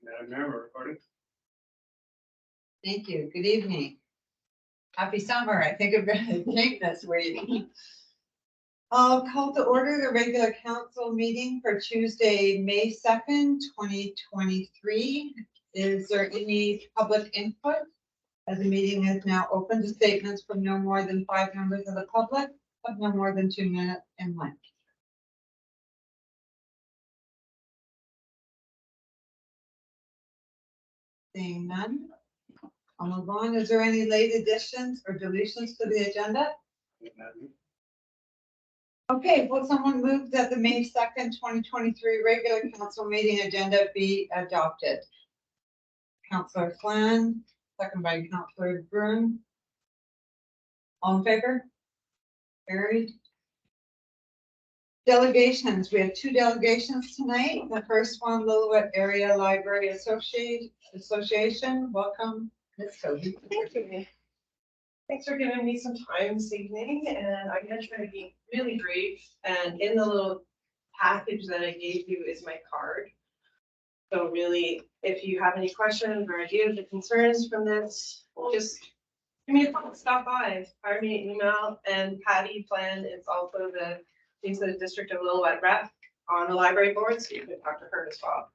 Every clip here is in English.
Madam Mayor, we're recording. Thank you. Good evening. Happy summer. I think I'm gonna take this waiting. I'll call to order the regular council meeting for Tuesday, May 2nd, 2023. Is there any public input? As the meeting is now open to statements from no more than 5 members of the public of no more than 2 minutes in length. Seeing none, I'll move on. Is there any late additions or deletions to the agenda? Madam. Okay, will someone move that the May 2nd, 2023 regular council meeting agenda be adopted? Councillor Flan, second by Councillor Broom. All in favor? Carried. Delegations, we have 2 delegations tonight. The first one, Lillooet Area Library Association. Welcome, Ms. Toby. Thank you. Thanks for giving me some time this evening, and I'm gonna try to be really brief. And in the little package that I gave you is my card. So really, if you have any questions or ideas or concerns from this, just give me a call, stop by, fire me an email. And Patty Plan is also she's the District of Lillooet rep on the library board, so you can talk to her as well.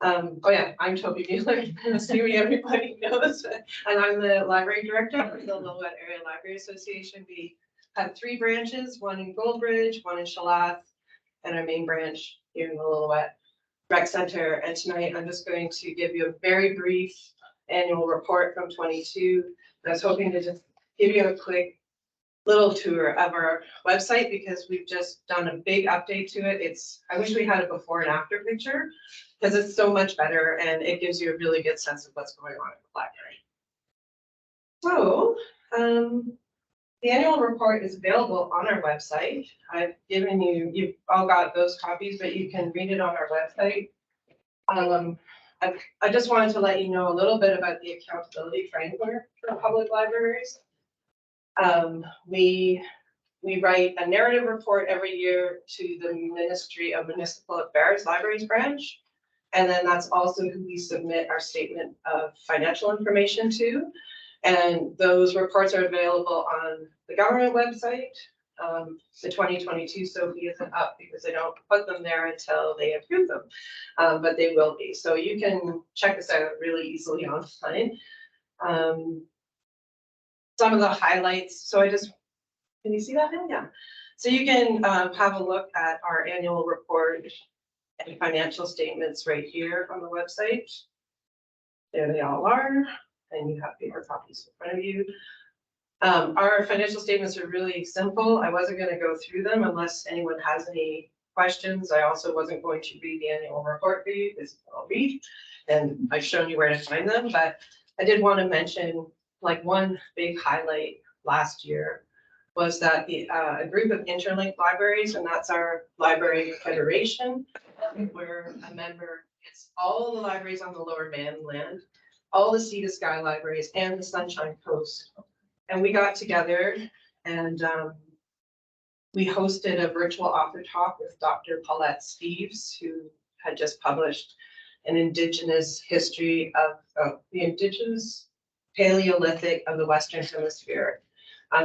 Oh yeah, I'm Toby Mueller, assuming everybody knows, and I'm the library director of the Lillooet Area Library Association. We have 3 branches, one in Goldbridge, one in Shalath, and our main branch here in the Lillooet Rec Center. And tonight I'm just going to give you a very brief annual report from 22. I was hoping to just give you a quick little tour of our website because we've just done a big update to it. I wish we had a before and after picture because it's so much better and it gives you a really good sense of what's going on in the library. So the annual report is available on our website. I've given you've all got those copies, but you can read it on our website. I just wanted to let you know a little bit about the accountability framework for public libraries. We write a narrative report every year to the Ministry of Municipal Affairs Libraries branch. And then that's also who we submit our statement of financial information to. And those reports are available on the government website. The 2022 SOFI isn't up because they don't put them there until they approve them, but they will be. So you can check us out really easily online. Some of the highlights. So can you see that now? Yeah. So you can have a look at our annual report and financial statements right here on the website. There they all are, and you have paper copies in front of you. Our financial statements are really simple. I wasn't going to go through them unless anyone has any questions. I also wasn't going to read the annual report for you because I'll read, and I've shown you where to find them, but I did want to mention like one big highlight last year was that a group of interlinked libraries, and that's our library federation, we're a member. It's all the libraries on the Lower Mainland, all the Sea to Sky libraries, and the Sunshine Coast. And we got together and we hosted a virtual author talk with Dr. Paulette Steeves, who had just published an Indigenous history of the Indigenous Paleolithic of the Western Hemisphere.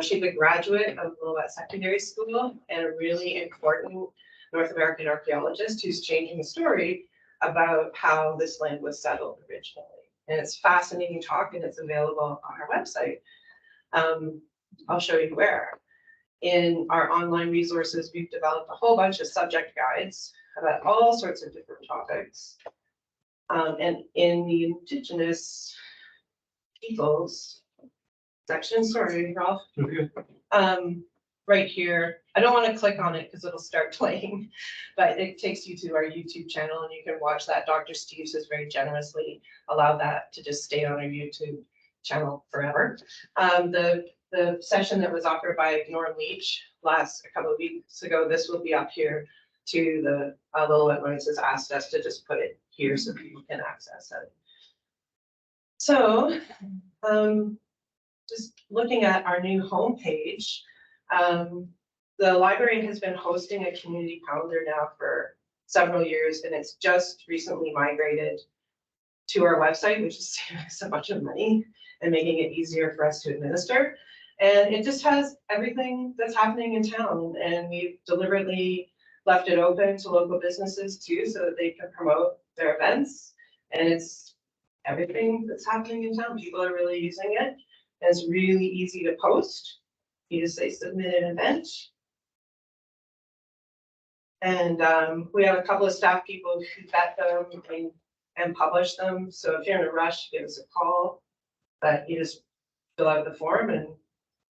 She's a graduate of Lillooet Secondary School and a really important North American archaeologist who's changing the story about how this land was settled originally. And it's fascinating talk and it's available on our website. I'll show you where. In our online resources, we've developed a whole bunch of subject guides about all sorts of different topics. And in the Indigenous peoples section, sorry, Ralph. Okay. Right here, I don't want to click on it because it'll start playing, but it takes you to our YouTube channel and you can watch that. Dr. Steeves has very generously allowed that to just stay on our YouTube channel forever. The session that was offered by Norm Leach a couple of weeks ago, this will be up here to the Lillooet Noise has asked us to just put it here so people can access it. So just looking at our new homepage, the library has been hosting a community calendar now for several years, and it's just recently migrated to our website, which is saving us a bunch of money and making it easier for us to administer. And it just has everything that's happening in town, and we've deliberately left it open to local businesses too, so that they can promote their events. And it's everything that's happening in town. People are really using it. And it's really easy to post. You just say submit an event. And we have a couple of staff people who vet them and publish them. So if you're in a rush, give us a call. But you just fill out the form and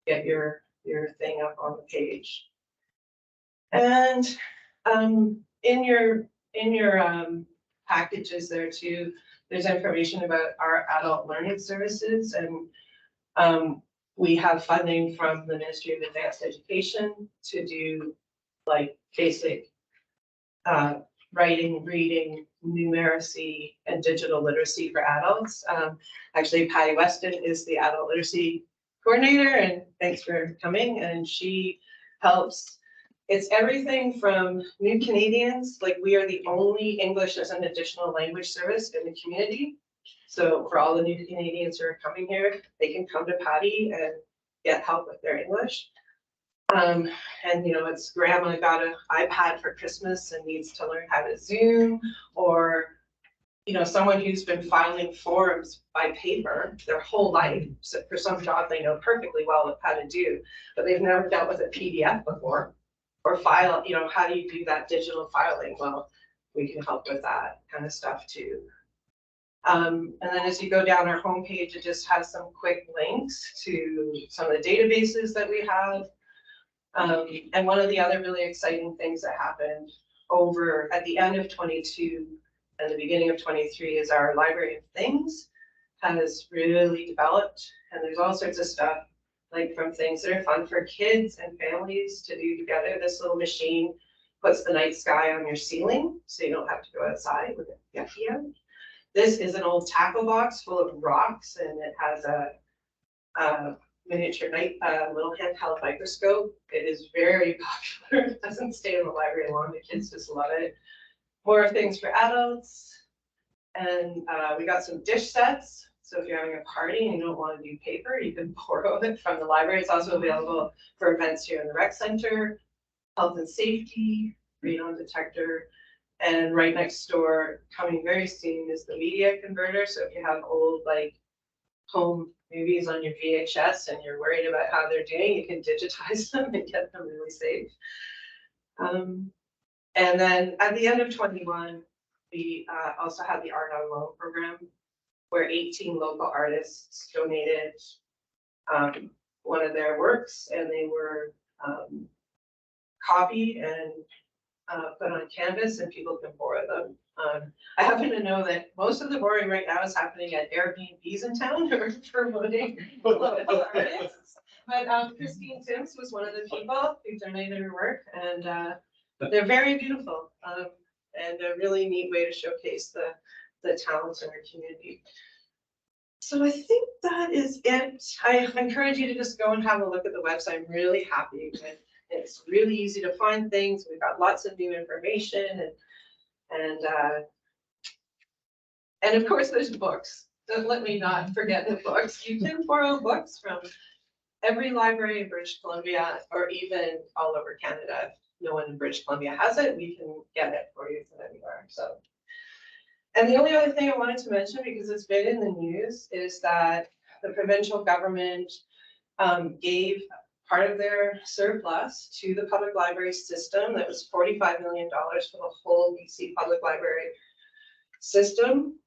get your thing up on the page. And in your packages there too, there's information about our adult learning services, and we have funding from the Ministry of Advanced Education to do like basic writing, reading, numeracy, and digital literacy for adults. Actually, Patty Weston is the adult literacy coordinator, and thanks for coming. And she helps. It's everything from new Canadians, like we are the only English as an additional language service in the community. So for all the new Canadians who are coming here, they can come to Patty and get help with their English. And you know, it's grandma got an iPad for Christmas and needs to learn how to Zoom, or you know, someone who's been filing forms by paper their whole life. So for some job they know perfectly well how to do, but they've never dealt with a PDF before. Or file, you know, how do you do that digital filing? Well, we can help with that kind of stuff too. And then as you go down our homepage, it just has some quick links to some of the databases that we have. And one of the other really exciting things that happened over at the end of 22 and the beginning of 23 is our Library of Things has really developed, and there's all sorts of stuff like from things that are fun for kids and families to do together. This little machine puts the night sky on your ceiling, so you don't have to go outside with a yucky out. This is an old tackle box full of rocks, and it has a miniature little handheld microscope. It is very popular. It doesn't stay in the library long. The kids just love it. More things for adults. And we got some dish sets. So if you're having a party and you don't want to do paper, you can borrow it from the library. It's also available for events here in the rec center, health and safety, radon detector, and right next door, coming very soon, is the media converter. So if you have old like home movies on your VHS and you're worried about how they're doing, you can digitize them and get them really safe. And then at the end of 21, we also had the Art on Loan program, where 18 local artists donated one of their works, and they were copied and put on canvas, and people can borrow them. I happen to know that most of the borrowing right now is happening at Airbnbs in town who are promoting local artists. But Christine Timms was one of the people who donated her work, and they're very beautiful and a really neat way to showcase the talents in our community. So I think that is it. I encourage you to just go and have a look at the website. I'm really happy with it. It's really easy to find things. We've got lots of new information, and of course there's books. Don't let me not forget the books. You can borrow books from every library in British Columbia, or even all over Canada. If no one in British Columbia has it, we can get it for you from anywhere. So. And the only other thing I wanted to mention, because it's been in the news, is that the provincial government gave part of their surplus to the public library system. That was $45 million for the whole BC public library system.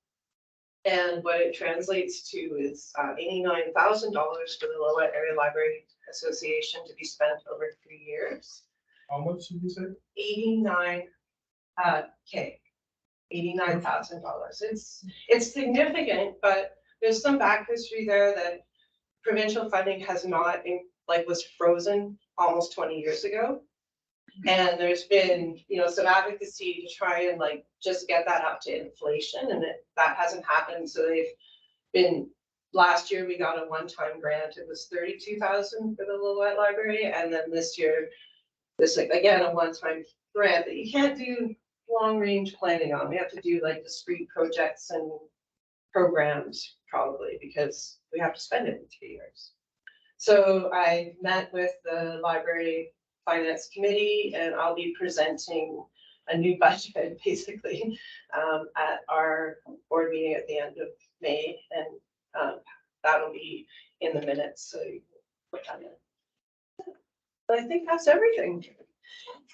And what it translates to is $89,000 for the Lillooet Area Library Association to be spent over 3 years. How much did you say? 89K. $89,000. It's significant, but there's some back history there that provincial funding has not was frozen almost 20 years ago. And there's been, you know, some advocacy to try and just get that up to inflation, and that hasn't happened. So they've been, last year we got a one-time grant. It was $32,000 for the Lillooet Library, and then this year, again a one-time grant that you can't do long range planning on. We have to do discrete projects and programs probably because we have to spend it in 2 years. So I met with the library finance committee and I'll be presenting a new budget basically at our board meeting at the end of May, and that'll be in the minutes, so you can put that in. But I think that's everything.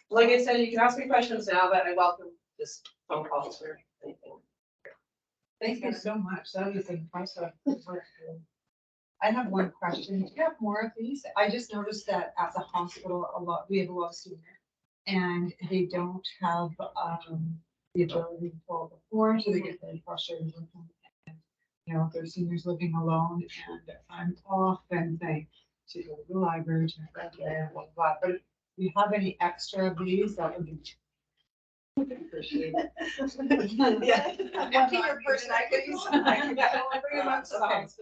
Like I said, you can ask me questions now, but I welcome just phone calls or anything. Thank you so much. That was impressive. I have one question. Do you have more of these? I just noticed that at the hospital, we have a lot of seniors and they don't have, the ability to pull the floor, so they get very frustrated with them. And, you know, if they're seniors living alone and I'm often think to go to the library, to my friend there, blah, blah, but if you have any extra of these, that would be. Appreciate it. Yeah. Empty your purse, I could use. Okay,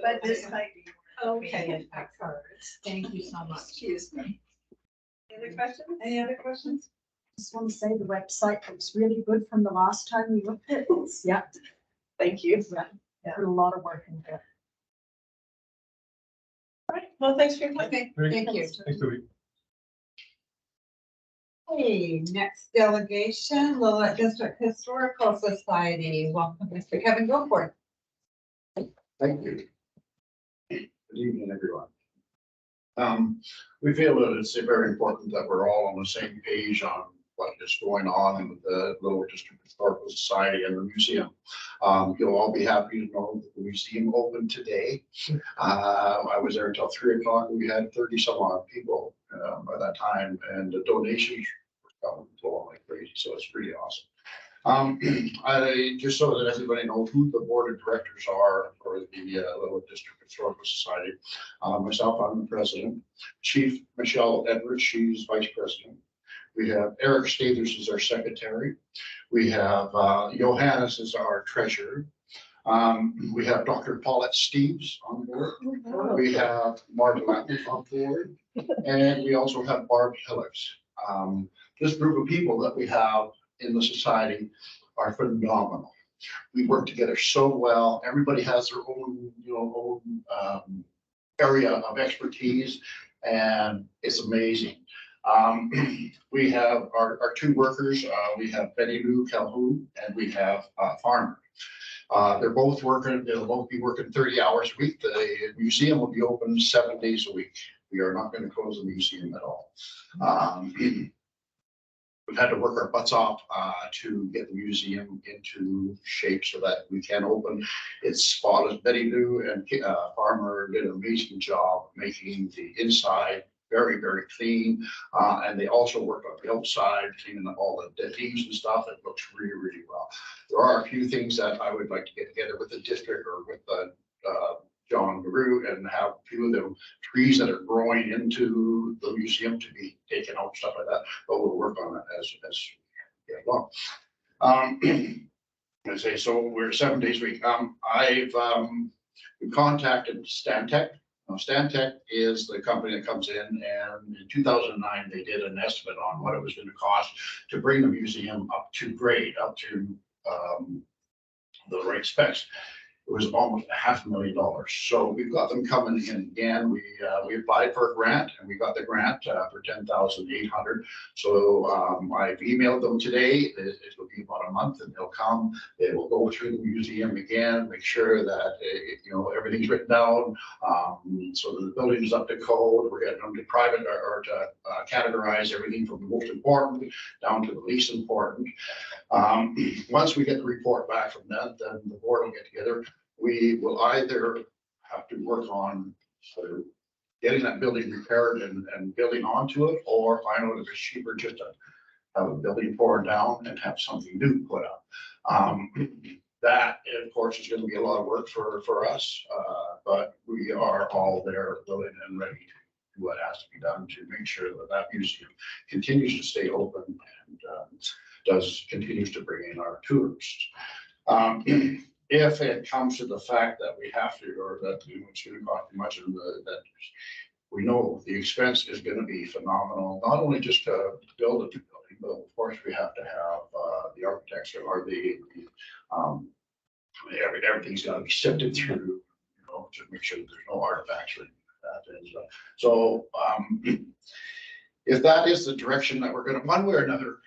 But this might be. Okay, excellent. Thank you so much. Excuse me. Any other questions? Any other questions? Just want to say the website looks really good from the last time we looked at it. Yeah, Thank you. put a lot of work into it. All right, well, thanks for your time. Okay, Great. thank you. Thanks, Toby. Hey, next delegation, Lillooet District Historical Society. Welcome, Mr. Kevin Goforth. Thank you. Good evening, everyone. We feel that it's very important that we're all on the same page on what is going on with the Lillooet District Historical Society and the museum. You'll all be happy to know that the museum opened today. I was there until 3 o'clock. We had 30 some odd people by that time, and the donations were flowing like crazy. So it's pretty awesome. I just so that everybody knows who the board of directors are for the Lillooet District Historical Society. Myself, I'm the president. Chief Michelle Edwards, she's vice president. We have Eric Stathers as our secretary. We have Johannes as our treasurer. We have Dr. Paulette Steves on board. We have Mark Lappin on board. And we also have Barb Hillocks. This group of people that we have in the society are phenomenal. We work together so well. Everybody has their own, area of expertise, and it's amazing. We have our two workers. We have Betty Lou Calhoun and we have Farmer. They're both working. They'll both be working 30 hours a week. The museum will be open 7 days a week. We are not going to close the museum at all. We've had to work our butts off to get the museum into shape so that we can open. It's spotless. Betty Lou and Farmer did an amazing job making the inside very, very clean. And they also worked on the outside, cleaning up all the leaves and stuff. It looks really, really well. There are a few things that I would like to get together with the district or with John Garou and have a few of the trees that are growing into the museum to be taken out, stuff like that. But we'll work on it as we get along. I say, so we're 7 days a week. I've contacted Stantec. Now, Stantec is the company that comes in, and in 2009, they did an estimate on what it was going to cost to bring the museum up to grade, up to the right specs. It was almost $500,000. So we've got them coming in again. We applied for a grant and we got the grant for $10,800. So I've emailed them today. It will be about a month and they'll come. They will go through the museum again, make sure that everything's written down, so that the building is up to code. We're getting them to private or to categorize everything from the most important down to the least important. Once we get the report back from them, then the board will get together. We will either have to work on sort of getting that building repaired and building onto it, or find out if it's cheaper just to have a building torn down and have something new put up. That, of course, is going to be a lot of work for us, but we are all there willing and ready to do what has to be done to make sure that that museum continues to stay open and continues to bring in our tourists. If it comes to the fact that we have to, or that it's going to cost too much, and that we know the expense is going to be phenomenal, not only just to build a new building, but of course we have to have the architects or the everything's gotta be sifted through, you know, to make sure that there's no artifacts or that. And so, if that is the direction that we're gonna, one way or another,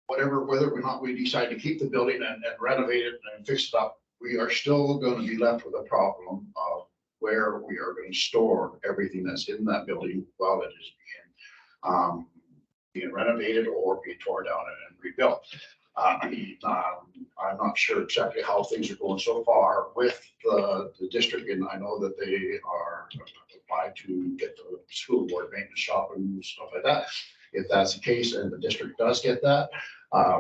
whatever, whether or not we decide to keep the building and renovate it and fix it up, we are still gonna be left with a problem of where we are gonna store everything that's in that building while it is being renovated or being torn down and rebuilt. I'm not sure exactly how things are going so far with the district, and I know that they are applied to get the school board maintenance shop and stuff like that. If that's the case and the district does get that,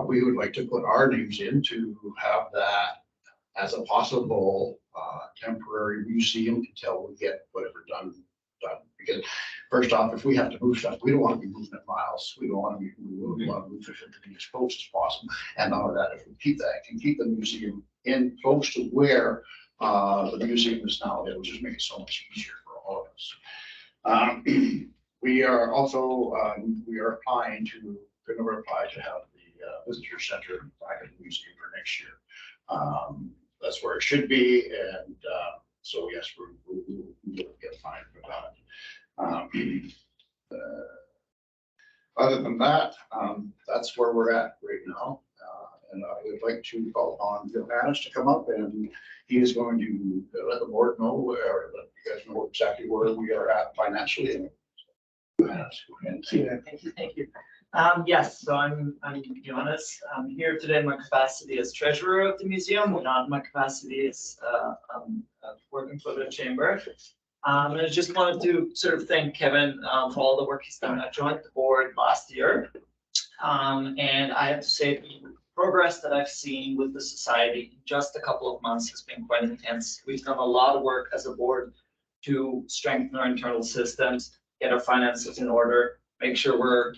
we would like to put our names in to have that as a possible temporary museum until we get whatever done. Because first off, if we have to move stuff, we don't want to be moving it miles. We want to move it to be as close as possible. And not only that, if we keep that, can keep the museum in close to where the museum is now, it'll just make it so much easier for all of us. We are also, we are applying to, going to apply to have the visitor center back at the museum for next year. That's where it should be, and so yes, we'll get fine for that. Other than that, that's where we're at right now. And I would like to call on Bill Hannes to come up, and he is going to let the board know, or let you guys know exactly where we are at financially. Thank you. Yes, so I'm Jonas. I'm here today in my capacity as treasurer of the museum, not in my capacity as working for the chamber. And I just wanted to sort of thank Kevin for all the work he's done. I joined the board last year, and I have to say the progress that I've seen with the society in just a couple of months has been quite intense. We've done a lot of work as a board to strengthen our internal systems, get our finances in order, make sure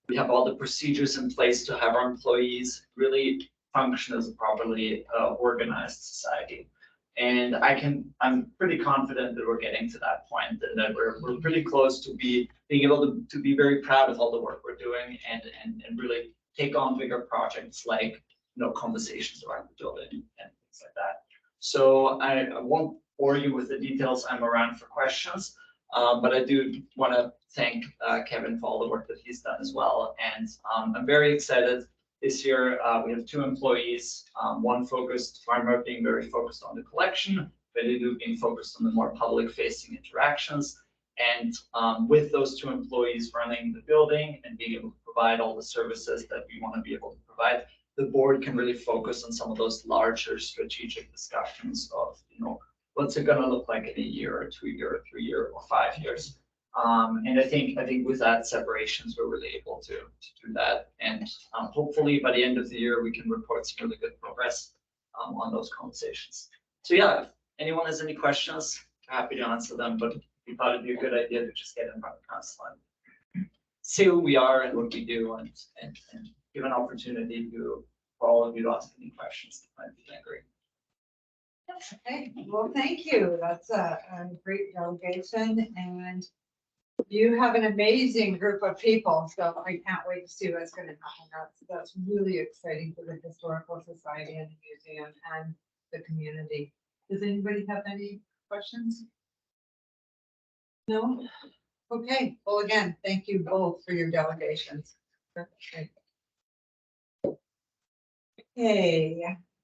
we have all the procedures in place to have our employees really function as a properly organized society. And I'm pretty confident that we're getting to that point, and that we're pretty close to being able to be very proud of all the work we're doing and really take on bigger projects like, conversations around the building and things like that. So I won't bore you with the details. I'm around for questions. But I do want to thank Kevin for all the work that he's done as well. And I'm very excited. This year, we have 2 employees, one focused, Farmer being very focused on the collection, Belidu being focused on the more public-facing interactions. And with those 2 employees running the building and being able to provide all the services that we want to be able to provide, the board can really focus on some of those larger strategic discussions of, what's it going to look like in a year or 2 year or 3 year or 5 years. And I think with that separations, we're really able to do that. And hopefully by the end of the year, we can report some really good progress on those conversations. So yeah, if anyone has any questions, happy to answer them, but we thought it'd be a good idea to just get in front of council and see who we are and what we do, and give an opportunity for all of you to ask any questions that might be lingering. Okay, well, thank you. That's a great delegation, and you have an amazing group of people, so I can't wait to see what's going to happen. That's really exciting for the Historical Society and the museum and the community. Does anybody have any questions? No? Okay, well, again, thank you both for your delegations. Okay.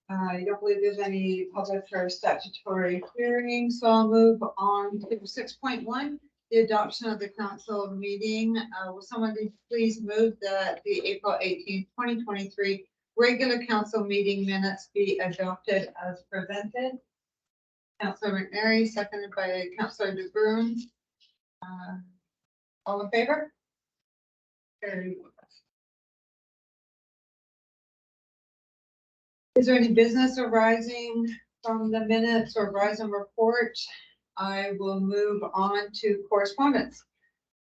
I don't believe there's any public or statutory hearings, so I'll move on to 6.1, the adoption of the council meeting. Will somebody please move that the April 18th, 2023 regular council meeting minutes be adopted as presented? Councilor McNary, seconded by Councilor DeBruin. All in favor? Carried. Is there any business arising from the minutes or Verizon report? I will move on to correspondence.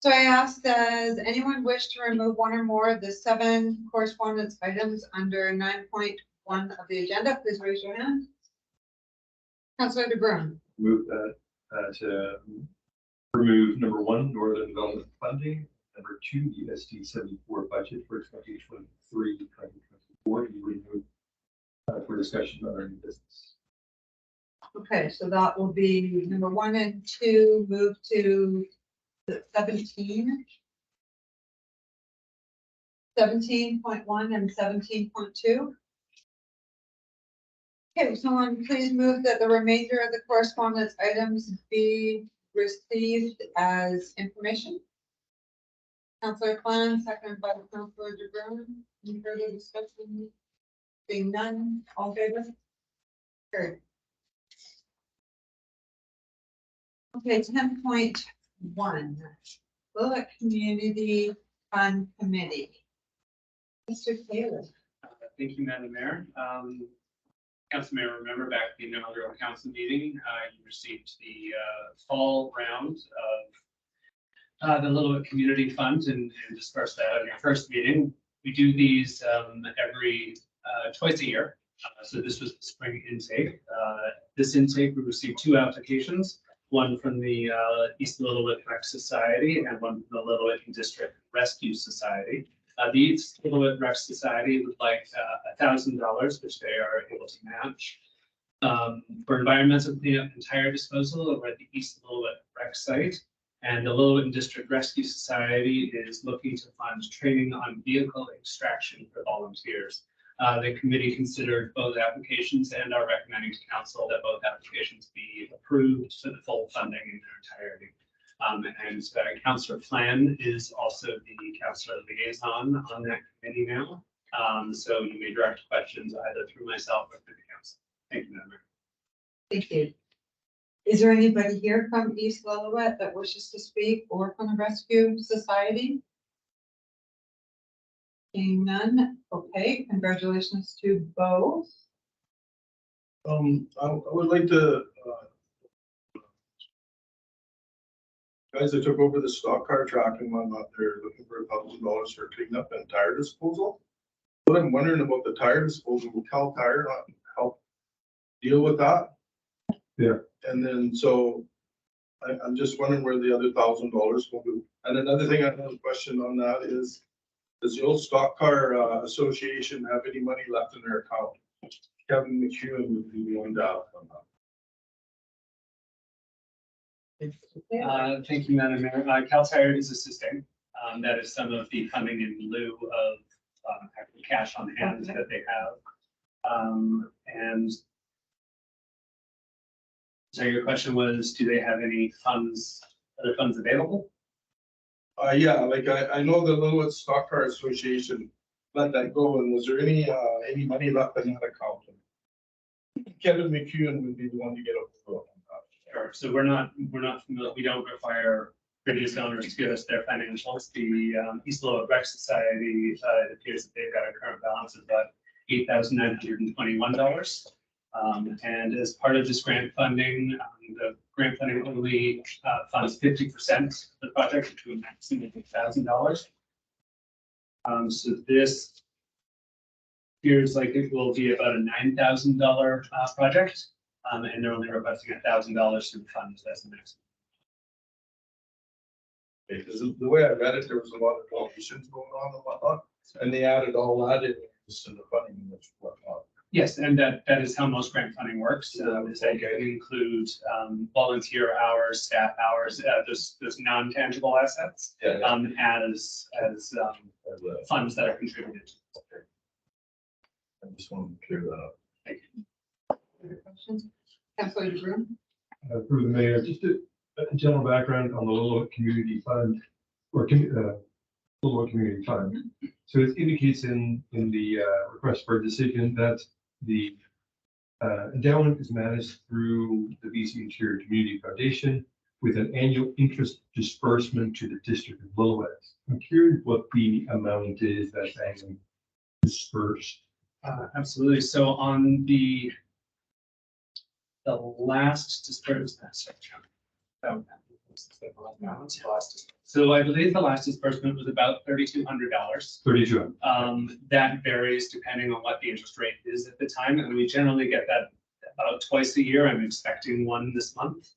So I asked, does anyone wish to remove one or more of the 7 correspondence items under 9.1 of the agenda? Please raise your hand. Councilor DeBruin. Move that to remove number 1, Northern Development Funding, number 2, the SD 74 budget for 2023-2024 be removed for discussion on our new business. Okay, so that will be number 1 and 2, move to the 17. 17.1 and 17.2. Okay, will someone please move that the remainder of the correspondence items be received as information? Councillor Klein, seconded by Councillor DeBruin. Any further discussion? Being none, all in favor? Carried. Okay, 10.1, Willow Community Fund Committee. Mr. Taylor. Thank you, Madam Mayor. Council may remember back at the inaugural council meeting, you received the fall round of the Lillooet Community Fund and dispersed that on your first meeting. We do these every twice a year. So this was the spring intake. This intake, we received 2 applications, one from the East Lillooet Rec Society and one from the Lillooet District Rescue Society. The East Lillooet Rec Society would like $1,000, which they are able to match, for environmental cleanup and tire disposal over at the East Lillooet Rec site. And the Lillooet District Rescue Society is looking to fund training on vehicle extraction for volunteers. The committee considered both applications and are recommending to council that both applications be approved for the full funding in their entirety. And Councillor Flynn is also the councillor liaison on that committee now. So you may direct questions either through myself or through the council. Thank you, Madam Mayor. Thank you. Is there anybody here from East Lillooet that wishes to speak or from the Rescue Society? Seeing none, okay, congratulations to both. I would like to, guys that took over the stock car track and whatnot, they're looking for $1,000 for cleanup and tire disposal. But I'm wondering about the tire disposal. Will Cal Tire not help deal with that? Yeah. And then, so I'm just wondering where the other $1,000 will go. And another thing I have a question on that is, does the old stock car association have any money left in their account? Kevin McEwen would be the one to ask on that. Thank you, Madam Mayor. Cal Tire is assisting. That is some of the funding in lieu of actual cash on hand that they have. And so your question was, do they have any funds, other funds available? Yeah, like I know the Lillooet Stock Car Association let that go, and was there any money left in that account? Kevin McEwen would be the one to get a vote on that. Sure. So we're not familiar, we don't require previous owners to give us their financials. The East Lillooet Rec Society, it appears that they've got a current balance of about $8,921. And as part of this grant funding, the grant funding only funds 50% of the project to a maximum of $1,000. So this appears like it will be about a $9,000 project, and they're only requesting $1,000 through the funds as the maximum. Because the way I read it, there was a lot of donations going on and whatnot, and they added all that in to the funding and whatnot. Yes, and that is how most grant funding works. Is that you include volunteer hours, staff hours, those non-tangible assets, as funds that are contributed. I just wanted to clear that up. Thank you. Other questions? Councillor DeBruin. Through the mayor, just a general background on the Lillooet Community Fund or Lillooet Community Fund. So it indicates in the request for a decision that the endowment is managed through the BC Interior Community Foundation with an annual interest disbursement to the District of Lillooet. I'm curious what the amount is that's annually dispersed. Absolutely. So on the last disbursement, so I believe the last disbursement was about $3,200. 32. That varies depending on what the interest rate is at the time, and we generally get that about twice a year. I'm expecting one this month.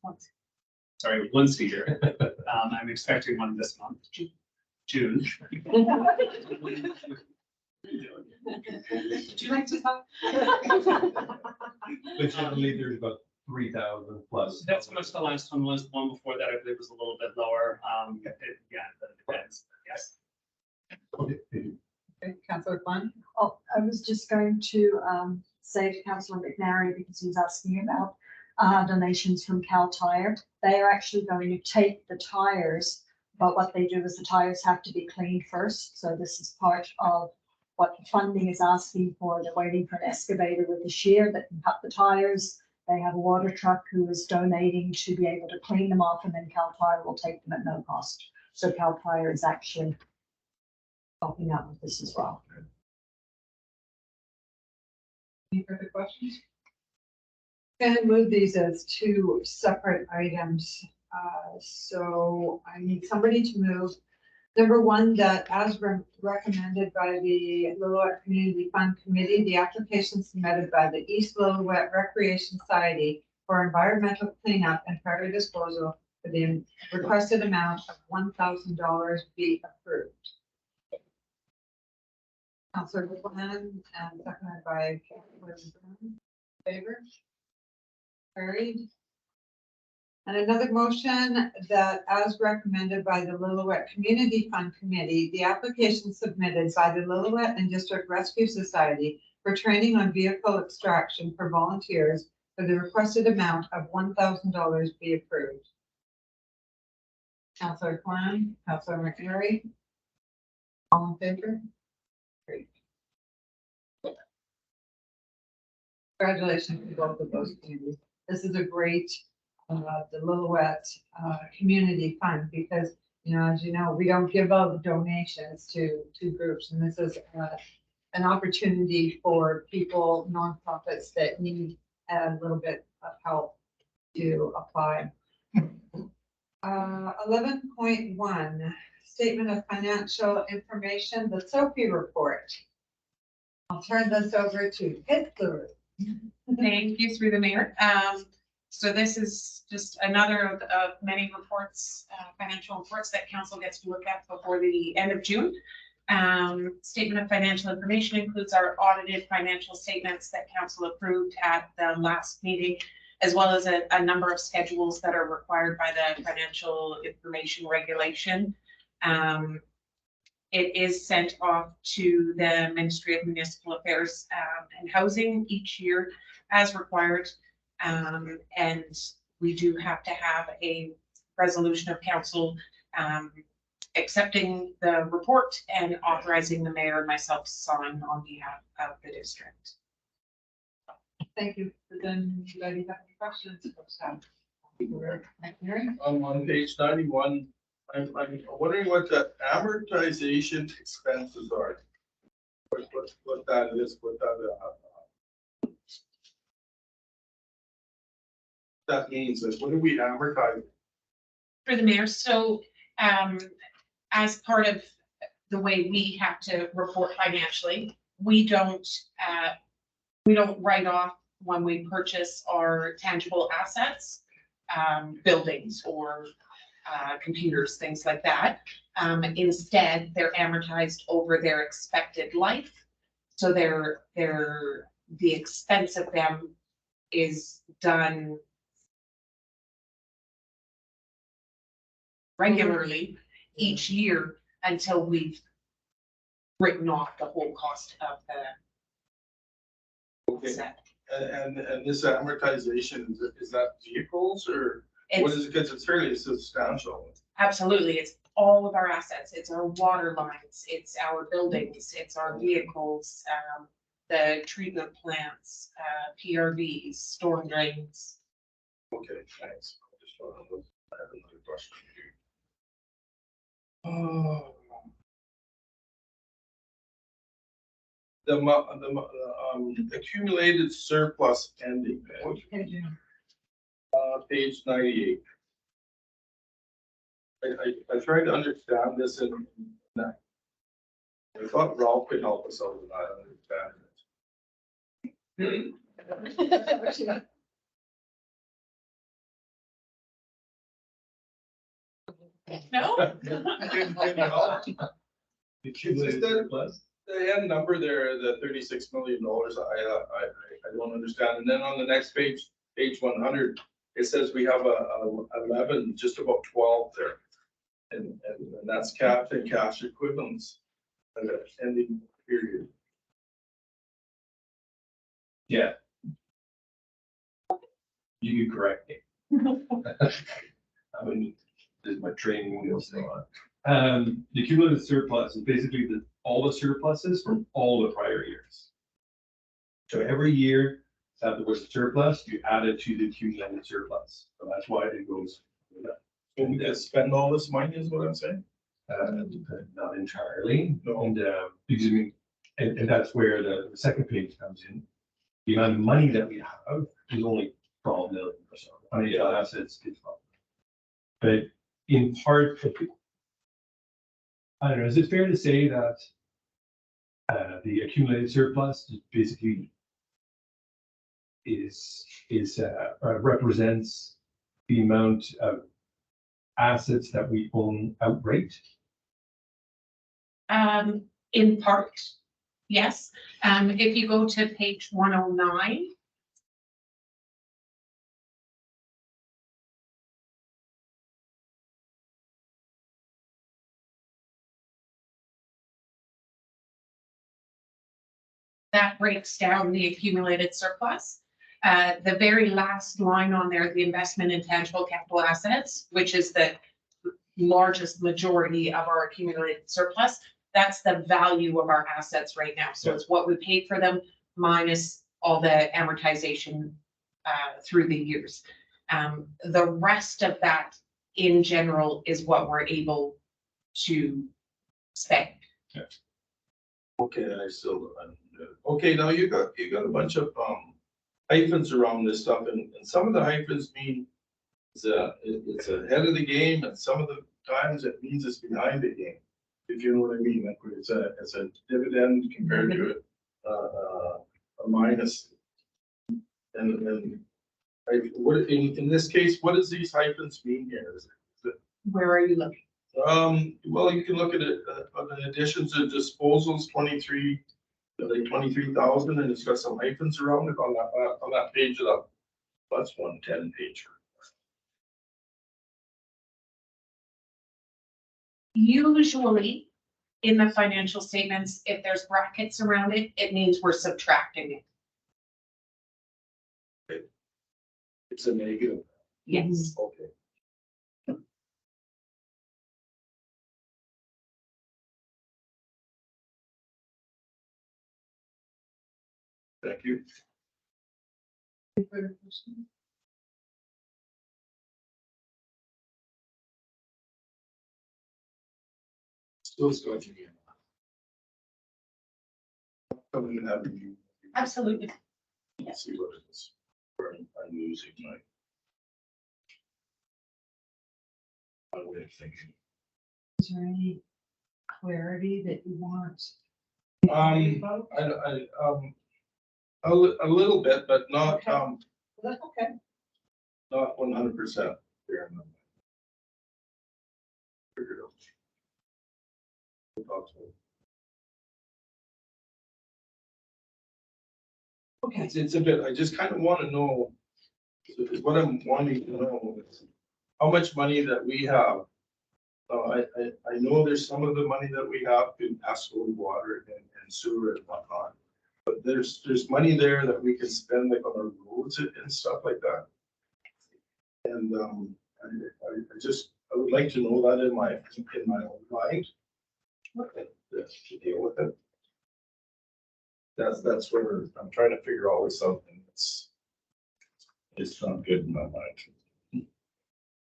Sorry, once a year. I'm expecting one this month, June. Would you like to talk? But generally there's about 3,000 plus. That's how much the last one was. The one before that, I believe, was a little bit lower. Yeah, but it depends. Yes. Okay, thank you. Okay, Councillor Kwan? Oh, I was just going to say to Councillor McNary, because he was asking about donations from Cal Tire. They are actually going to take the tires, but what they do is the tires have to be cleaned first. So this is part of what the funding is asking for. They're waiting for an excavator with a shear that can cut the tires. They have a water truck who is donating to be able to clean them off, and then Cal Tire will take them at no cost. So Cal Tire is actually helping out with this as well. Any further questions? Can I move these as two separate items? So I need somebody to move. Number one, that as recommended by the Lillooet Community Fund Committee, the application submitted by the East Lillooet Recreation Society for environmental cleanup and prior disposal for the requested amount of $1,000 be approved. Councillor Whitman and seconded by Councillor Brown. Favor? Carried. And another motion that as recommended by the Lillooet Community Fund Committee, the application submitted by the Lillooet and District Rescue Society for training on vehicle extraction for volunteers for the requested amount of $1,000 be approved. Councillor Kwan, Councillor McNary. All in favor? Great. Congratulations to both of those communities. This is a great the Lillooet Community Fund, because, you know, as you know, we don't give out donations to groups, and this is an opportunity for people, nonprofits that need a little bit of help to apply. 11.1, Statement of Financial Information, the Sophie Report. I'll turn this over to Hitler. Thank you, through the mayor. So this is just another of many reports, financial reports that council gets to look at before the end of June. Statement of financial information includes our audited financial statements that council approved at the last meeting, as well as a number of schedules that are required by the financial information regulation. It is sent off to the Ministry of Municipal Affairs and Housing each year as required. And we do have to have a resolution of council accepting the report and authorizing the mayor and myself to sign on behalf of the district. Thank you. Does anybody have any questions? On page 91, I'm wondering what the amortization expenses are. What that is, what that means, is what do we amortize? For the mayor, so as part of the way we have to report financially, we don't write off when we purchase our tangible assets, buildings or computers, things like that. Instead, they're amortized over their expected life. So the expense of them is done regularly each year until we've written off the whole cost of the Okay. asset. And this amortization, is that vehicles or what is it? Because it's fairly substantial. Absolutely, it's all of our assets. It's our water lines, it's our buildings, it's our vehicles, the treatment plants, PRVs, storm drains. Okay, thanks. I have another question. The accumulated surplus ending, page 98. I tried to understand this and I thought Ralph could help us out with that. No? The end number there, the $36 million, I don't understand. And then on the next page, page 100, it says we have a 11, just about 12 there. And that's cash and cash equivalents at the ending period. Yeah. You can correct me. I mean, this is my training wheels thing on. The cumulative surplus is basically all the surpluses from all the prior years. So every year that there was a surplus, you add it to the cumulative surplus. So that's why it goes with that. So we can spend all this money is what I'm saying? Not entirely. No. And, because I mean, and that's where the second page comes in. The amount of money that we have is only 12 million or so. Financial assets is 12. But in part, I don't know, is it fair to say that the accumulated surplus is basically represents the amount of assets that we own outright? In part, yes. If you go to page 109. That breaks down the accumulated surplus. The very last line on there, the investment in tangible capital assets, which is the largest majority of our accumulated surplus, that's the value of our assets right now. So it's what we paid for them minus all the amortization through the years. The rest of that in general is what we're able to spend. Okay, I still, okay, now you got a bunch of hyphens around this stuff, and some of the hyphens mean it's ahead of the game, and some of the times it means it's behind the game. If you know what I mean, like it's a dividend compared to a minus. And what in this case, what does these hyphens mean here? Where are you looking? Well, you can look at it on the additions and disposals, 23,000, and it's got some hyphens around it on that page of that. That's 110 page. Usually in the financial statements, if there's brackets around it, it means we're subtracting it. It's a negative. Yes. Okay. Thank you. Still scratching in. Coming and having you. Absolutely. See what it is. Where I'm losing my way of thinking. Is there any clarity that you want? A little bit, but not, Okay. That's okay. not 100% there. Figure it out. We'll talk to them. Okay. It's a bit, I just kind of want to know, is what I'm wanting to know is how much money that we have. I know there's some of the money that we have in ASCO water and sewer and whatnot. But there's money there that we can spend like on our roads and stuff like that. And I would like to know that in my own mind. To deal with it. That's where I'm trying to figure all this out, and it's not good in my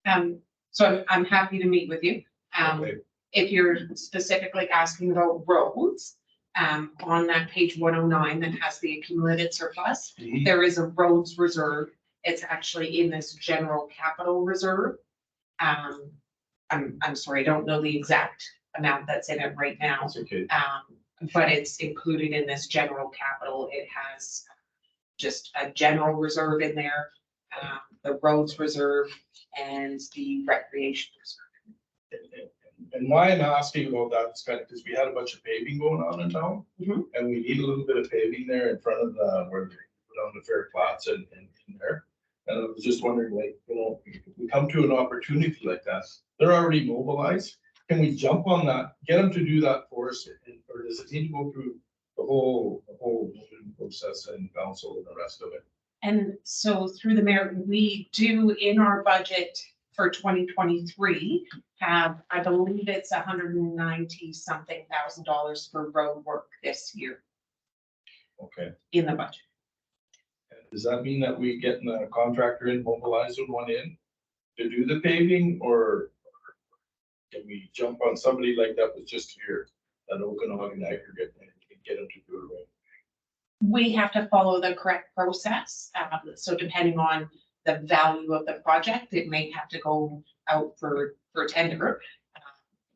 mind. So I'm happy to meet with you. Okay. If you're specifically asking about roads, on that page 109 that has the accumulated surplus, there is a roads reserve. It's actually in this general capital reserve. I'm sorry, I don't know the exact amount that's in it right now. That's okay. But it's included in this general capital. It has just a general reserve in there, the roads reserve and the recreation reserve. And why I'm asking about that is kind of because we had a bunch of paving going on in town. Mhm. And we need a little bit of paving there in front of where they put on the Fair Flats and in there. And I was just wondering, like, if we come to an opportunity like that, they're already mobilized. Can we jump on that, get them to do that for us, or does it need to go through the whole moving process and council and the rest of it? And so through the mayor, we do in our budget for 2023 have, I believe it's 190 something thousand dollars for road work this year Okay. in the budget. Does that mean that we get a contractor in, mobilizing one in to do the paving, or can we jump on somebody like that was just here, that Okanagan aggregate, and get them to do it right? We have to follow the correct process. So depending on the value of the project, it may have to go out for tender.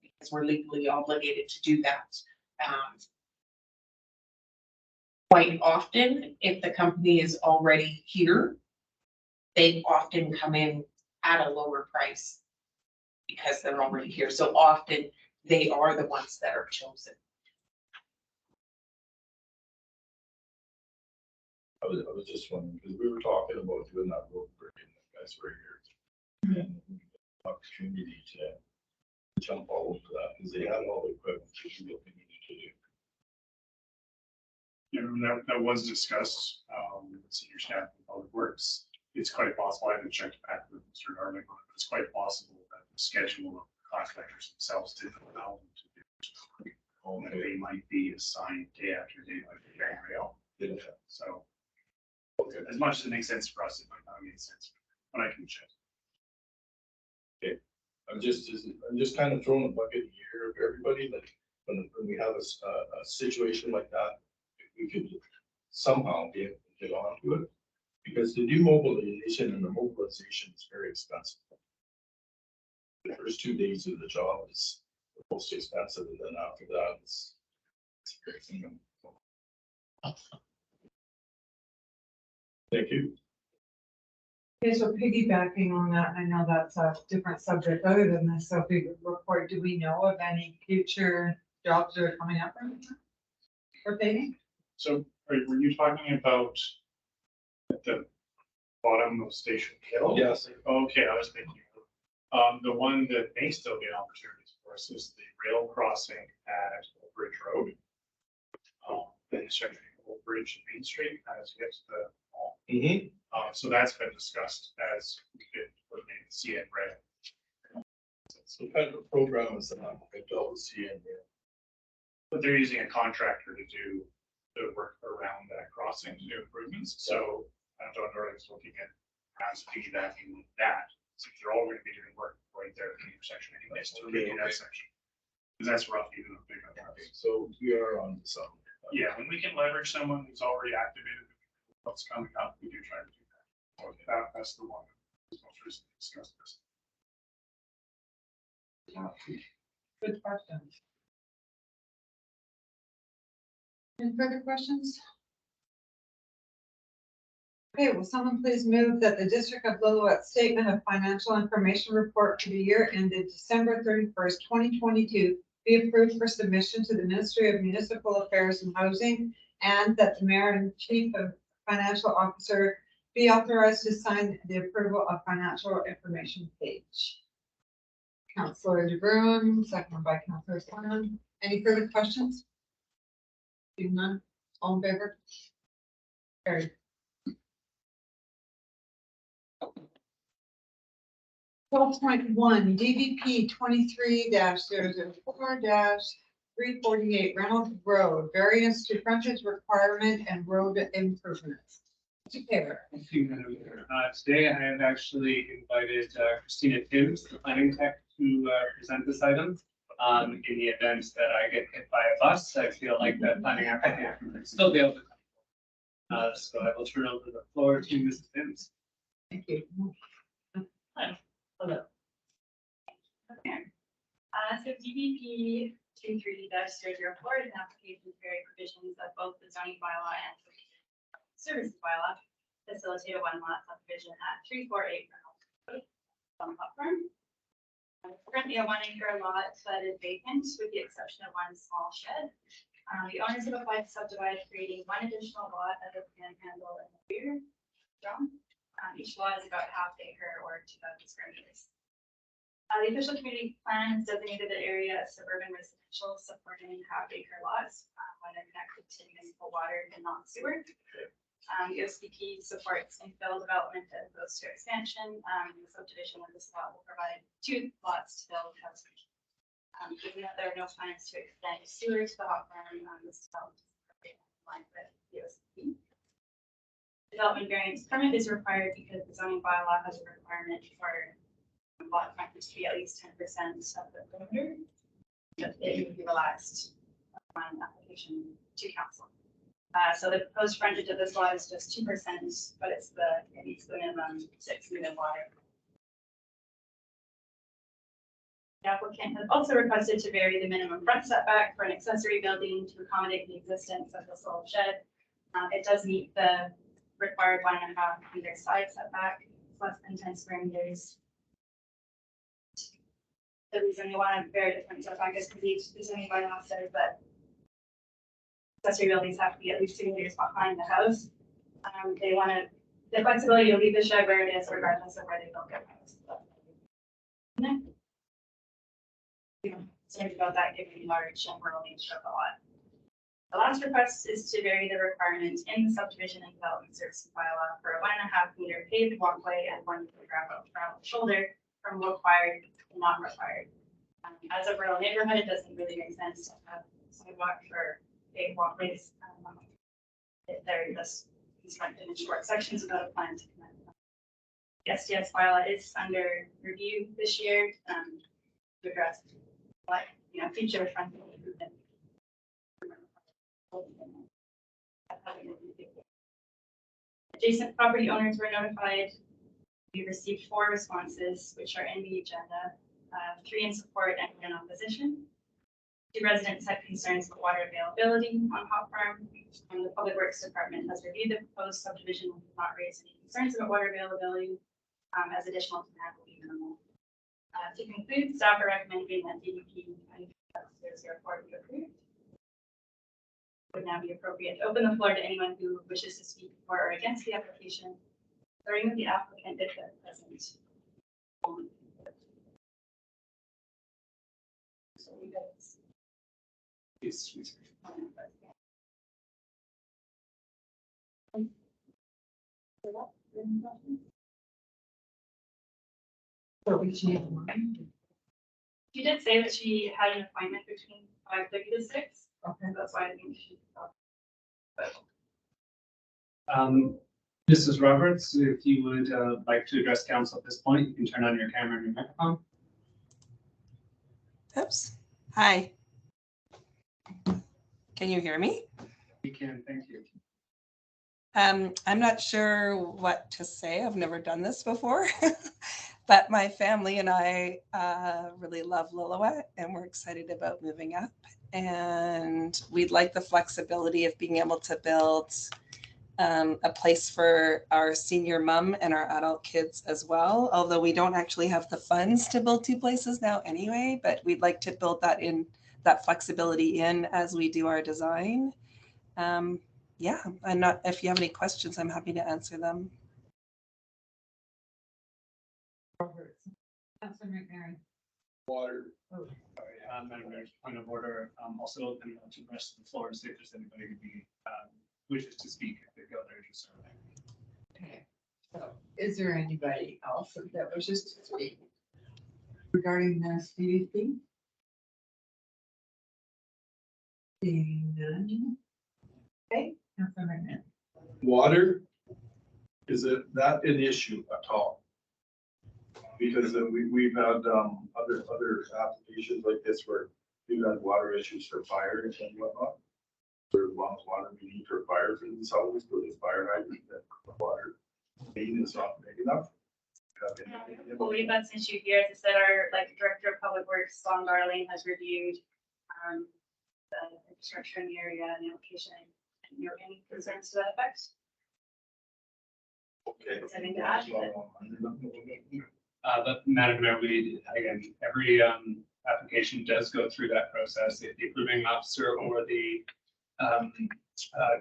Because we're legally obligated to do that. Quite often, if the company is already here, they often come in at a lower price because they're already here. So often they are the ones that are chosen. I was just wondering, because we were talking about doing that road work, and the guys were here. And opportunity to jump all over that, because they had all the equipment to do what they needed to do. Yeah, that was discussed, senior staff in public works. It's quite possible, I haven't checked back with Mr. Darling on it, but it's quite possible that the schedule of contractors themselves didn't allow them to do it. And they might be assigned day after day, like the rail. So, as much as it makes sense for us, it might not make sense, but I can check. I'm just kind of throwing a bucket here of everybody, like, when we have a situation like that, if we could somehow get onto it. Because the demobilization and the mobilization is very expensive. The first 2 days of the job is the most expensive, and then after that, it's crazy. Thank you. Okay, so piggybacking on that, I know that's a different subject other than this, so big report, do we know of any future jobs that are coming up for paving? So were you talking about at the bottom of Station Hill? Yes. Okay, I was thinking, the one that may still be an opportunity for us is the rail crossing at Old Bridge Road. The intersection of Old Bridge and Main Street as you get to the mall. So that's been discussed as it would be CN Rail. So kind of a program is that I dealt with CN here. But they're using a contractor to do the work around that crossing to do improvements. So Don Dorling's looking at perhaps piggybacking that. So they're all going to be doing work right there at the intersection anyways to redo that section. Because that's roughly the big one. So we are on some. Yeah, when we can leverage someone who's already activated what's coming up, we do try to do that. So that's the one who's most recently discussed this. Good question. Any further questions? Okay, will someone please move that the District of Lillooet Statement of Financial Information Report for the year ended December 31st, 2022 be approved for submission to the Ministry of Municipal Affairs and Housing, and that the Mayor and Chief of Financial Officer be authorized to sign the approval of financial information page. Councillor DeBruin, seconded by Councillor Simon. Any further questions? Seeing none, all in favor? Carried. 12.1 DVP 23-004-348 Reynolds Road, variance to frontage requirement and road improvements. Mr. Taylor. Thank you, Madam Mayor. Today I have actually invited Christina Timms, the planning tech, to present this item. In the event that I get hit by a bus, I feel like that planning application will still be able to come. So I will turn over the floor to Ms. Timms. Thank you. Hello. Okay. So DVP 23-004 is an application to vary provisions of both the zoning bylaw and services bylaw, facilitate a one-lot subdivision at 348 Reynolds Road on platform. Currently a 1 acre lot that is vacant with the exception of one small shed. The owners have applied to subdivide, creating one additional lot as a panhandle in the rear. Each lot is about half acre or 2,000 square meters. The official community plan has designated the area as suburban residential supporting half acre lots when they're connected to municipal water and not sewer. USDP supports infill development as opposed to expansion. The subdivision of this lot will provide 2 lots to build housing. Given that there are no plans to extend sewer to the hot farm, this development is in line with USDP. Development variance permit is required because the zoning bylaw has a requirement for lot frontage to be at least 10% of the perimeter. But it would be relaxed on application to council. So the proposed frontage of this lot is just 2%, but it needs the minimum 6 unit water. The applicant has also requested to vary the minimum front setback for an accessory building to accommodate the existence of the solar shed. It does meet the required 1.5 meter side setback, less than 10 square meters. The reason we want a very different setback is because the zoning bylaw says that accessory buildings have to be at least 2 meters behind the house. They want the flexibility to leave the shed where it is regardless of where they build their house. Sorry about that, given the large and rural nature of the lot. The last request is to vary the requirement in the subdivision and development services bylaw for a 1.5 meter paved walkway and 1 meter gravel shoulder from required to not required. As a rural neighborhood, it doesn't really make sense to have sidewalk for paved walkways. If they're just constructed in short sections without a plan to connect them. The SDS bylaw is under review this year to address what future frontage improvement. Adjacent property owners were notified. We received 4 responses, which are in the agenda, 3 in support and 1 in opposition. 2 residents had concerns with water availability on Hop Farm, and the Public Works Department has reviewed the proposed subdivision and did not raise any concerns about water availability, as additional demand will be minimal. To conclude, staff are recommending that DDP 004 be approved. Would now be appropriate to open the floor to anyone who wishes to speak for or against the application, starting with the applicant if they're present. So we got this. She did say that she had an appointment between 5:30 to 6. Okay. That's why I think she thought. Mrs. Roberts, if you would like to address council at this point, you can turn on your camera and your microphone. Oops. Hi. Can you hear me? You can, thank you. I'm not sure what to say. I've never done this before, but my family and I really love Lillooet and we're excited about moving up. And we'd like the flexibility of being able to build a place for our senior mom and our adult kids as well. Although we don't actually have the funds to build 2 places now anyway, but we'd like to build that flexibility in as we do our design. Yeah, if you have any questions, I'm happy to answer them. Councilor McNary. Water. Madam Mayor, point of order, also open to the rest of the floor and see if there's anybody who wishes to speak if they go there just. Okay, so is there anybody else that wishes to speak regarding this DDP? Seeing none. Okay, Councilor McNary. Water, is it not an issue at all? Because we've had other applications like this where we've had water issues for fire and whatnot. There's one water we need for fire for these houses, for this fire hydrant, that water main is not big enough. I believe that's an issue here. As I said, our Director of Public Works, Don Darling, has reviewed the infrastructure in the area and the application. Any concerns to that effect? Okay. Something to add? But Madam Mayor, every application does go through that process. If the approving officer or the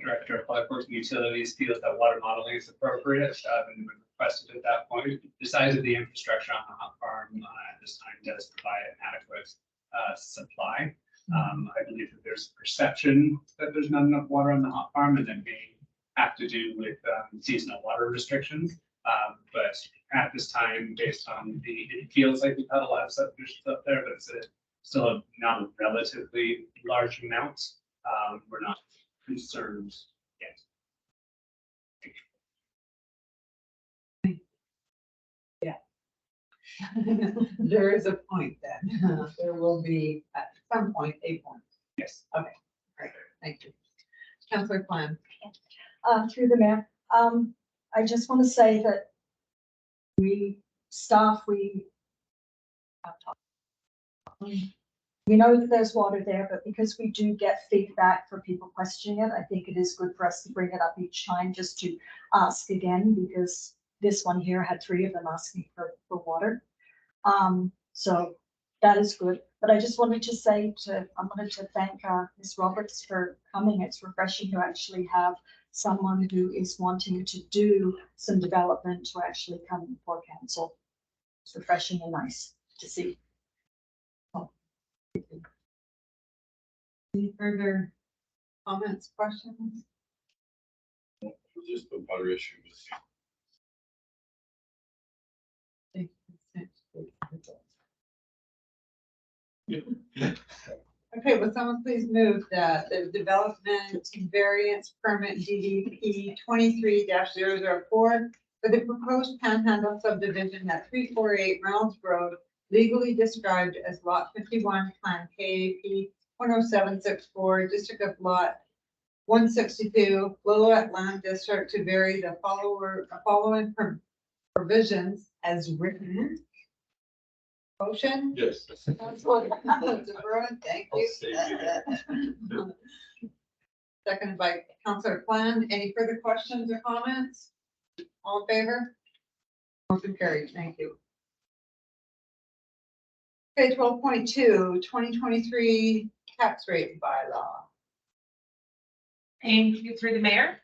Director of Public Works and Utilities feels that water modeling is appropriate, then we would requested at that point. The size of the infrastructure on the hot farm at this time does provide an adequate supply. I believe that there's a perception that there's not enough water on the hot farm, and that may have to do with seasonal water restrictions. But at this time, based on it feels like we've had a lot of subdivisions up there, but it's still not a relatively large amount. We're not concerned yet. There is a point then. There will be at some point a point. Yes. Okay, great, thank you. Councillor Klan. Through the mayor, I just want to say that we know that there's water there, but because we do get feedback from people questioning it, I think it is good for us to bring it up each time just to ask again, because this one here had 3 of them asking for water. So that is good. But I just wanted to say I wanted to thank Ms. Roberts for coming. It's refreshing to actually have someone who is wanting to do some development to actually come before council. It's refreshing and nice to see. Any further comments, questions? Just the water issue. Okay, will someone please move that the development variance permit DDP 23-004 for the proposed panhandle subdivision at 348 Reynolds Road, legally described as lot 51, plan KAP 10764, district of lot 162, Lillooet Land District, to vary the following provisions as written. Motion? Yes. Councilor DeBruin, thank you. Seconded by Councilor Klan. Any further questions or comments? All in favor? Motion carried. Thank you. Okay, 12.2, 2023 tax rate bylaw. Thank you through the mayor.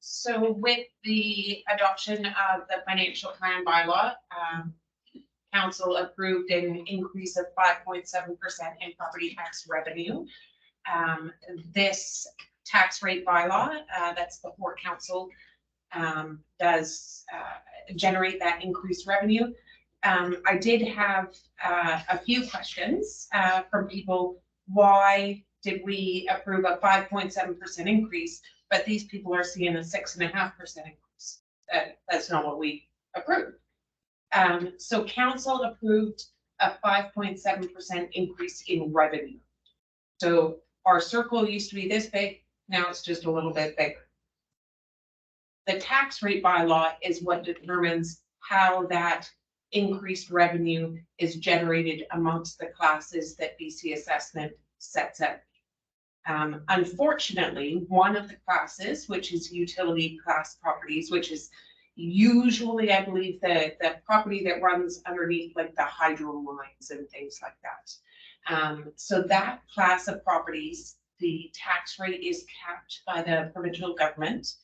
So with the adoption of the financial plan bylaw, council approved an increase of 5.7% in property tax revenue. This tax rate bylaw that's before council does generate that increased revenue. I did have a few questions from people. Why did we approve a 5.7% increase, but these people are seeing a 6.5% increase? That's not what we approved. So council approved a 5.7% increase in revenue. So our circle used to be this big, now it's just a little bit bigger. The tax rate bylaw is what determines how that increased revenue is generated amongst the classes that BC Assessment sets out. Unfortunately, one of the classes, which is utility class properties, which is usually, I believe, the property that runs underneath like the hydro lines and things like that. So that class of properties, the tax rate is capped by the provincial government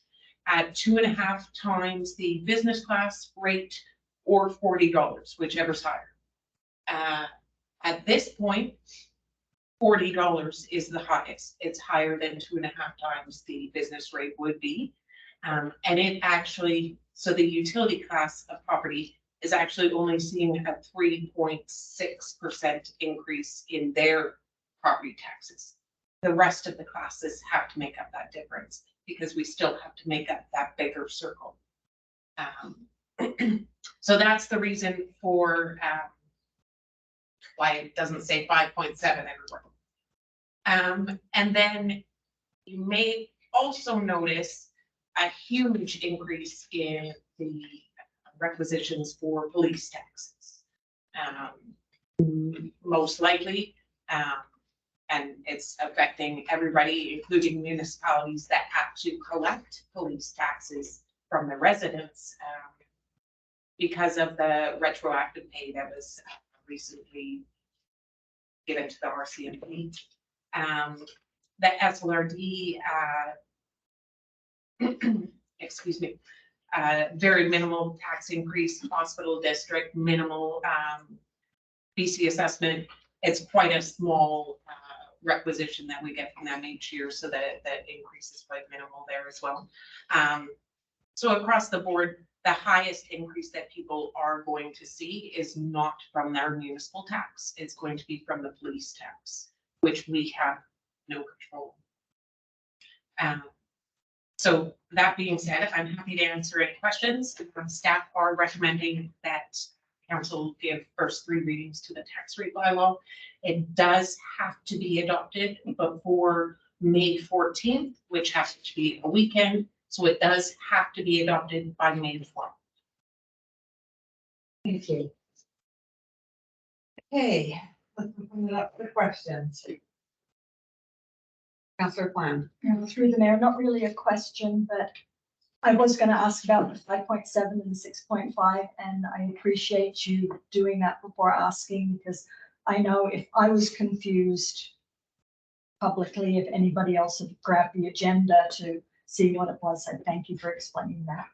at 2.5 times the business class rate or $40, whichever's higher. At this point, $40 is the highest. It's higher than 2.5 times the business rate would be. And it actually, so the utility class of property is actually only seeing a 3.6% increase in their property taxes. The rest of the classes have to make up that difference because we still have to make up that bigger circle. So that's the reason for why it doesn't say 5.7 everywhere. And then you may also notice a huge increase in the requisitions for police taxes. Most likely, and it's affecting everybody, including municipalities that have to collect police taxes from the residents because of the retroactive pay that was recently given to the RCMP. The SLRD, excuse me, very minimal tax increase, hospital district, minimal, BC assessment. It's quite a small, requisition that we get from them each year, so that increase is quite minimal there as well. So across the board, the highest increase that people are going to see is not from their municipal tax. It's going to be from the police tax, which we have no control. So that being said, I'm happy to answer any questions. Staff are recommending that council give first 3 readings to the tax rate bylaw. It does have to be adopted before May 14th, which has to be a weekend. So it does have to be adopted by May 12th. Thank you. Okay, let's open it up for questions. Councillor Plan. Through the mayor, not really a question, but I was going to ask about the 5.7 and the 6.5, and I appreciate you doing that before asking, because I know if I was confused publicly, if anybody else had grabbed the agenda to see what it was, I thank you for explaining that.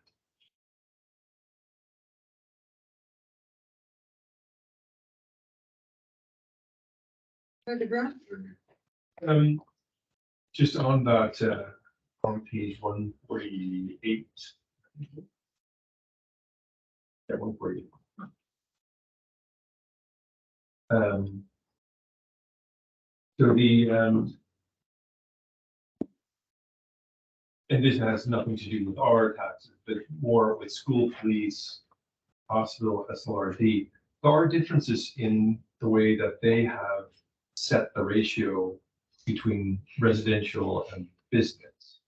Just on that, on page 148. Yeah, 148. So and this has nothing to do with our taxes, but more with school, police, hospital, SLRD. There are differences in the way that they have set the ratio between residential and business.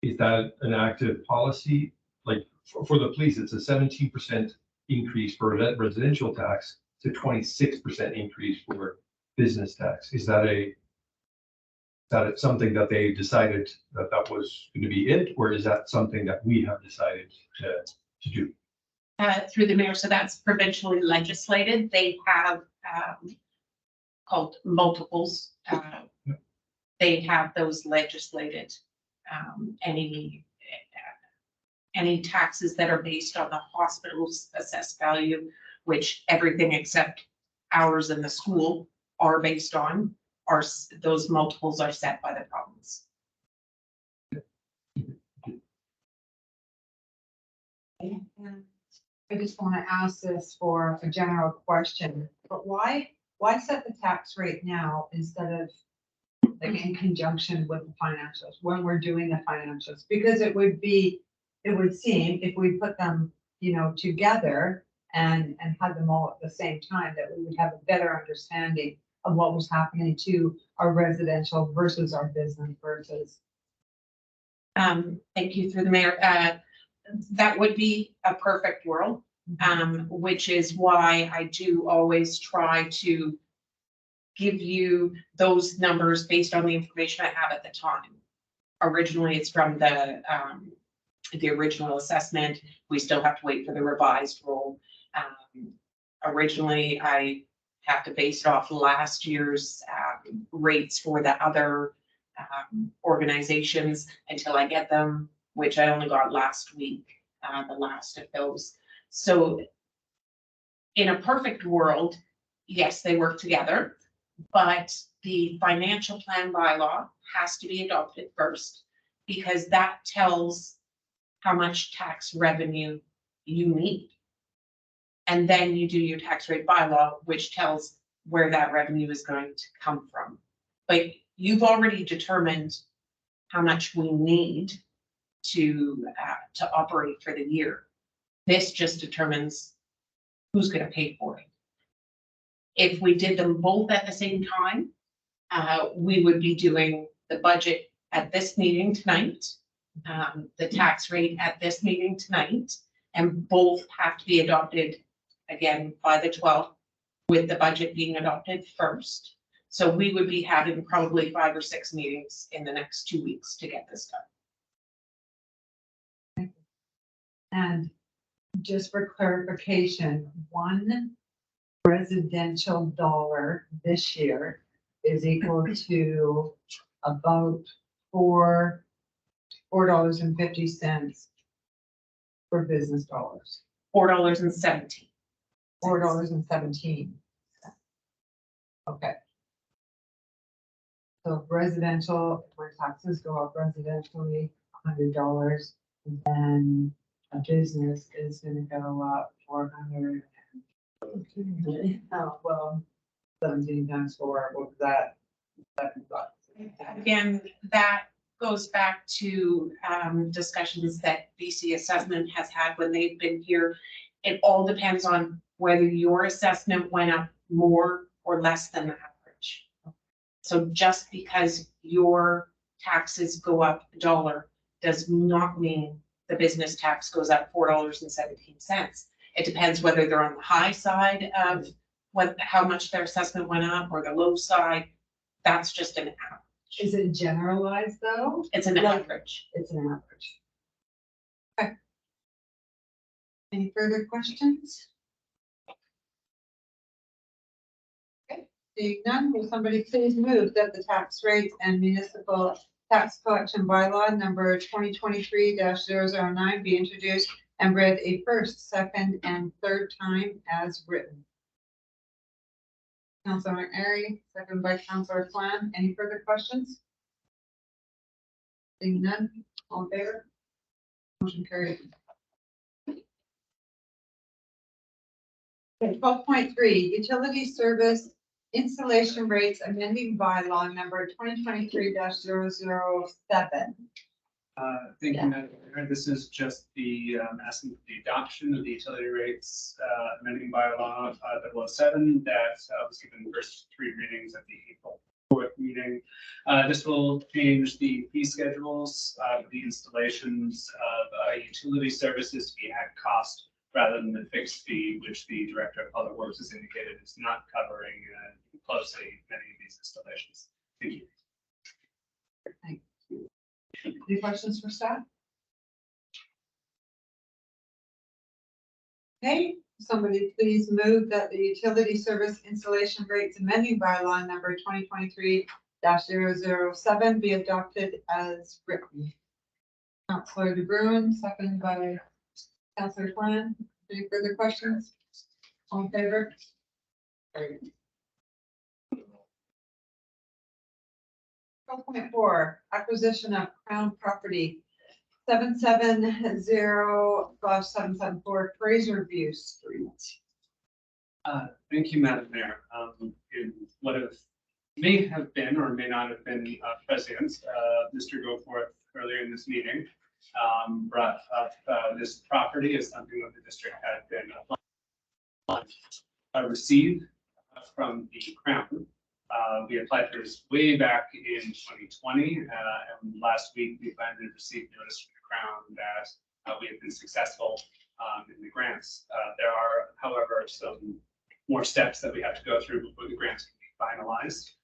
Is that an active policy? Like for the police, it's a 17% increase for residential tax to 26% increase for business tax. Is that something that they decided that was going to be it, or is that something that we have decided to do? Through the mayor, so that's provincially legislated. They have called multiples. They have those legislated. Any taxes that are based on the hospital's assessed value, which everything except ours in the school are based on, are those multiples are set by the province. I just want to ask this for a general question, but why set the tax rate now instead of like in conjunction with the financials when we're doing the financials? Because it would seem if we put them, together and had them all at the same time, that we would have a better understanding of what was happening to our residential versus our business versus. Thank you, through the mayor. That would be a perfect world, which is why I do always try to give you those numbers based on the information I have at the time. Originally, it's from the original assessment. We still have to wait for the revised roll. Originally, I have to base it off last year's rates for the other organizations until I get them, which I only got last week, the last of those. So in a perfect world, yes, they work together, but the financial plan bylaw has to be adopted first, because that tells how much tax revenue you need. And then you do your tax rate bylaw, which tells where that revenue is going to come from. But you've already determined how much we need to operate for the year. This just determines who's going to pay for it. If we did them both at the same time, we would be doing the budget at this meeting tonight, the tax rate at this meeting tonight, and both have to be adopted again by the 12th, with the budget being adopted first. So we would be having probably 5 or 6 meetings in the next 2 weeks to get this done. And just for clarification, one residential dollar this year is equal to about $4.50 For business dollars, $4.17. $4.17. Okay. So residential, where taxes go up residentially, $100, and then a business is gonna go up 400. Oh, well, 17 times 4, what was that? $7. Again, that goes back to discussions that BC Assessment has had when they've been here. It all depends on whether your assessment went up more or less than the average. So just because your taxes go up $1 does not mean the business tax goes up $4.17. It depends whether they're on the high side of how much their assessment went up or the low side. That's just an average. Is it generalized though? It's an Like- average. It's an average. Okay. Any further questions? Okay, seeing none, will somebody please move that the tax rates and municipal tax collection bylaw number 2023-009 be introduced and read a first, second, and third time as written? Councilor Airy, second by Councilor Flan. Any further questions? Seeing none, all in favor? Motion carried. Okay, 12.3, utility service installation rates amending bylaw number 2023-007. Thank you, Madam Mayor. This is just the asking for the adoption of the utility rates amending bylaw 007 that was given first 3 readings at the April 4th meeting. This will change the fee schedules of the installations of utility services to be at cost rather than the fixed fee, which the Director of Public Works has indicated is not covering closely many of these installations. Thank you. Thank you. Any questions for staff? Okay, somebody please move that the utility service installation rates amending bylaw number 2023-007 be adopted as written. Councilor De Bruin, second by Councilor Flan. Any further questions? All in favor? Carried. 12.4, acquisition of Crown property, 770/774 Fraser View Street. Thank you, Madam Mayor. In what may have been or may not have been present, Mr. Goforth earlier in this meeting brought up this property as something that the district had been received from the Crown. We applied for this way back in 2020, and last week we finally received notice from the Crown that we have been successful in the grants. There are, however, some more steps that we have to go through before the grants can be finalized.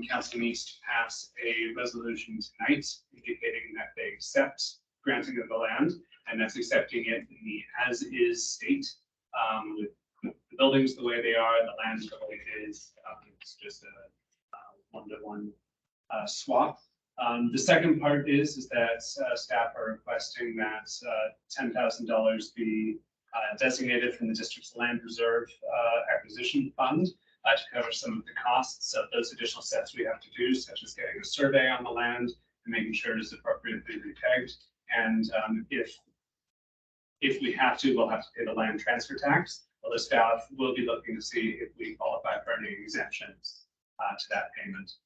Council needs to pass a resolution tonight indicating that they accept granting of the land, and that's accepting it in the as-is state with the buildings the way they are, the land the way it is. It's just a one-to-one swap. The second part is that staff are requesting that $10,000 be designated from the district's land reserve acquisition fund to cover some of the costs of those additional steps we have to do, such as getting a survey on the land and making sure it is appropriately pegged. And if we have to, we'll have to pay the land transfer tax. Well, the staff will be looking to see if we qualify for any exemptions to that payment.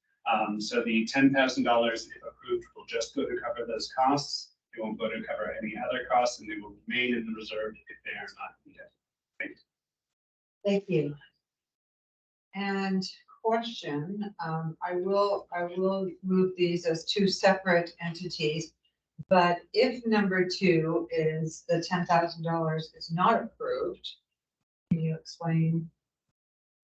So the $10,000, if approved, will just go to cover those costs. It won't go to cover any other costs, and they will remain in the reserve if they are not needed. Thank you. Thank you. And question, I will move these as 2 separate entities. But if number 2 is the $10,000 is not approved, can you explain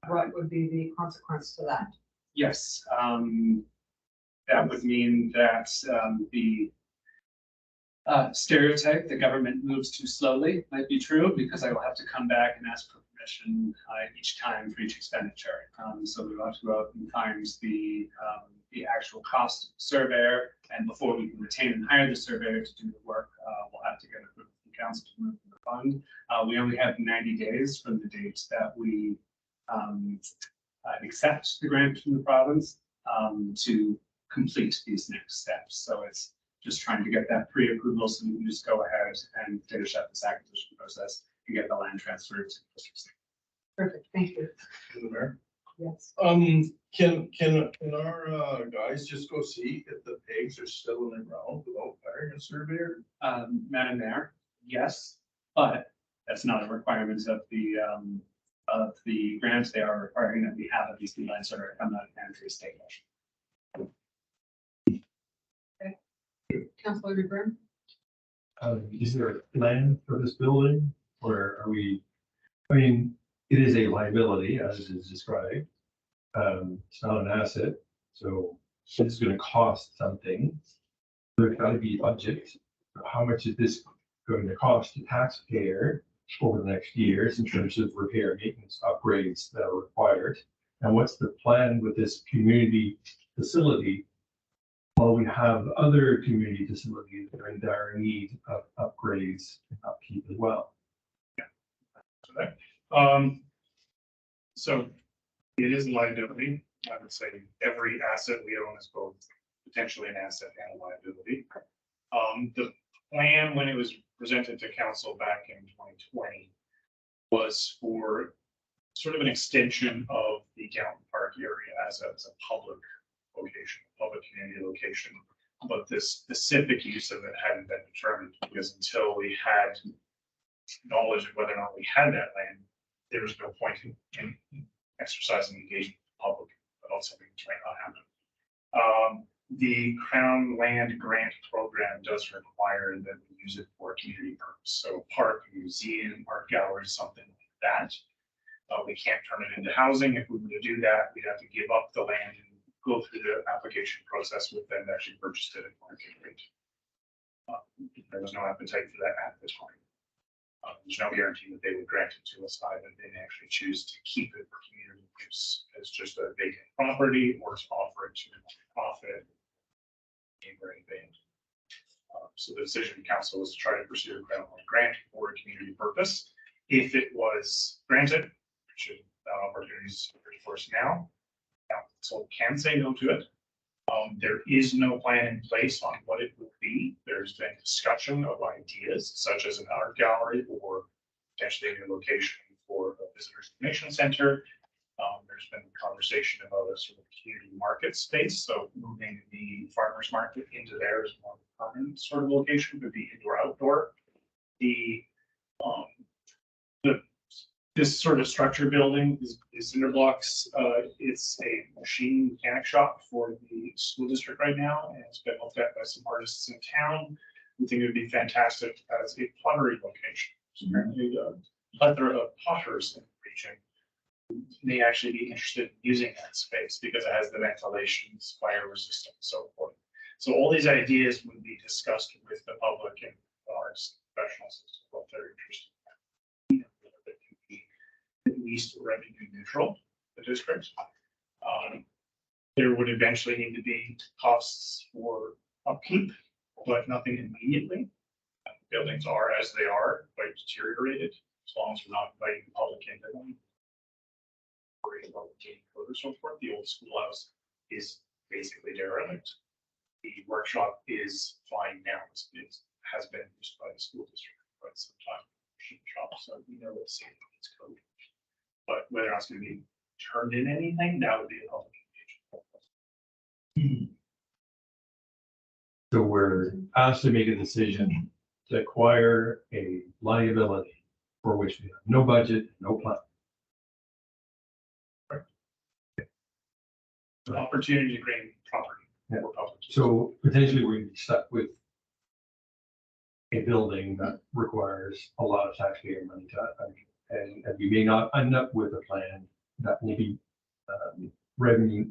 what would be the consequence to that? Yes, that would mean that the stereotype the government moves too slowly might be true, because I will have to come back and ask for permission each time for each expenditure. So we will have to go out and find the actual cost of the surveyor, and before we can retain and hire the surveyor to do the work, we'll have to get approval from council to move the fund. We only have 90 days from the date that we accept the grant from the province to complete these next steps. So it's just trying to get that pre-approval so we can just go ahead and finish up this acquisition process and get the land transferred to District 6. Perfect, thank you. Through the mayor. Yes. Can our guys just go see if the pegs are still in the ground without hiring a surveyor? Madam Mayor, yes, but that's not a requirement of the grants. They are requiring that we have at least the line survey come out and tree state motion. Councilor DeBrum? Is there a plan for this building, or are we, I mean, it is a liability as is described. It's not an asset, so it's gonna cost something. There's gotta be a budget. How much is this going to cost the taxpayer over the next years in terms of repair, maintenance, upgrades that are required? And what's the plan with this community facility? While we have other community facilities that are in dire need of upgrades and upkeep as well. So it is a liability. I would say every asset we own is both potentially an asset and a liability. The plan, when it was presented to council back in 2020, was for sort of an extension of the Downton Park area as a public location, public community location. But the specific use of it hadn't been determined, because until we had knowledge of whether or not we had that land, there was no point in exercising engagement with the public about something that might not happen. The Crown Land Grant Program does require that we use it for a community purpose. So park, museum, art gallery, something like that. We can't turn it into housing. If we were to do that, we'd have to give up the land and go through the application process with them to actually purchase it at market rate. There was no appetite for that at the time. There's no guarantee that they would grant it to us either. They may actually choose to keep it for community use as just a vacant property, or to offer it to a nonprofit. Neighboring band. So the decision of council was to try to pursue a Crown Land grant for a community purpose. If it was granted, which that opportunity is for us now, council can say no to it. There is no plan in place on what it would be. There's been discussion of ideas such as an art gallery or potentially a new location for a visitors information center. There's been conversation about a sort of community market space, so moving the farmers market into there is more permanent sort of location, would be indoor outdoor. This sort of structure building is cinder blocks. It's a machine mechanic shop for the school district right now, and it's been looked at by some artists in town. We think it would be fantastic as a pottery location. There's apparently a plethora of potters in the region may actually be interested in using that space because it has the ventilation, it's fire resistant, and so forth. So all these ideas would be discussed with the public and arts professionals as to what they're interested in. That can be at least revenue neutral, the district. There would eventually need to be costs for upkeep, but nothing immediately. Buildings are as they are, quite deteriorated, as long as we're not inviting the public into them. About code or so forth. The old schoolhouse is basically derelict. The workshop is fine now. It has been used by the school district for quite some time. So we know it's safe in its code. But whether or not it's going to be turned in anything, that would be a public engagement. So we're asked to make a decision to acquire a liability for which we have no budget, no plan. Opportunity to gain property. Yeah. For public use. So potentially we're stuck with a building that requires a lot of taxpayer money to, and we may not end up with a plan that will be revenue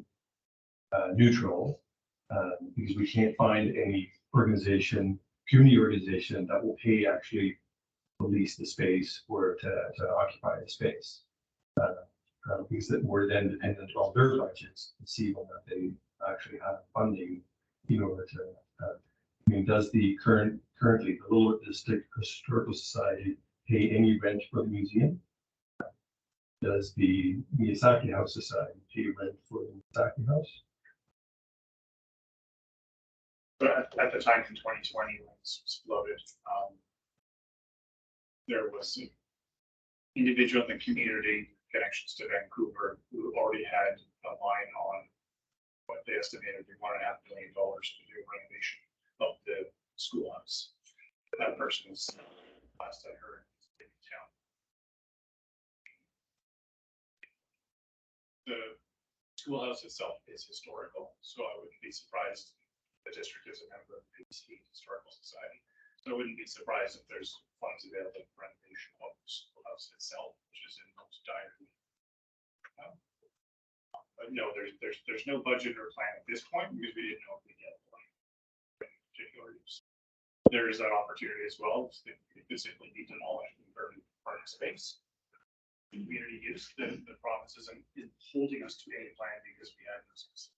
neutral, because we can't find any organization, community organization that will pay actually to lease the space or to occupy the space. Because that we're then dependent on their budgets to see whether they actually have funding in order to, I mean, does the current currently the Little District Historical Society pay any rent for the museum? Does the Miyazaki House Society pay rent for the Miyazaki House? But at the time in 2020, when this was floated, there was an individual in the community connections to Vancouver who already had a line on what they estimated $1.5 million to do renovation of the schoolhouse. That person was last I heard in town. The schoolhouse itself is historical, so I wouldn't be surprised if the district is a member of the BC Historical Society. So I wouldn't be surprised if there's funds available for renovation of the schoolhouse itself, which is in most dire need. But no, there's no budget or plan at this point because we didn't know if we get one particular use. There is that opportunity as well. We could simply be demolished and burned space. Community use, the province isn't holding us to any plan because we have no specific.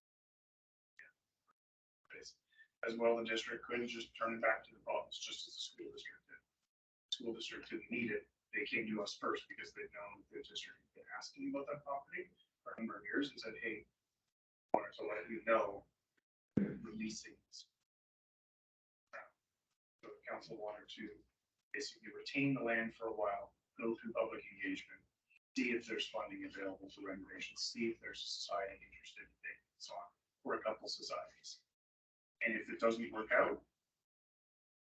As well, the district couldn't just turn it back to the province, just as the school district did. The school district didn't need it. They came to us first because they'd known the district had been asking about that property for a number of years and said, hey, I wanted to let you know, releasing this. So the council wanted to basically retain the land for a while, go through public engagement, see if there's funding available for renovation, see if there's a society interested in taking this on, or a couple societies. And if it doesn't work out,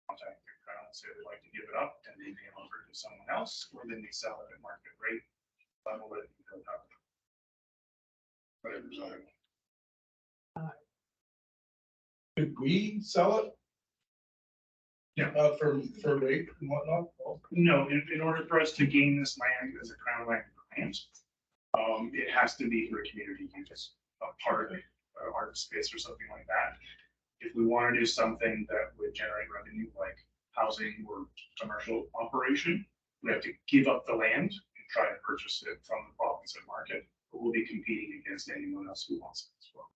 contact their crown and say they'd like to give it up, and they may offer it to someone else, or then they sell it at market rate, level it, and build up. Whatever's on it. Could we sell it? Yeah. For rate and whatnot? No, in order for us to gain this land as a crown land grant, it has to be for community use, a park, art space or something like that. If we want to do something that would generate revenue like housing or commercial operation, we have to give up the land and try to purchase it from the province and market, but we'll be competing against anyone else who wants it as well.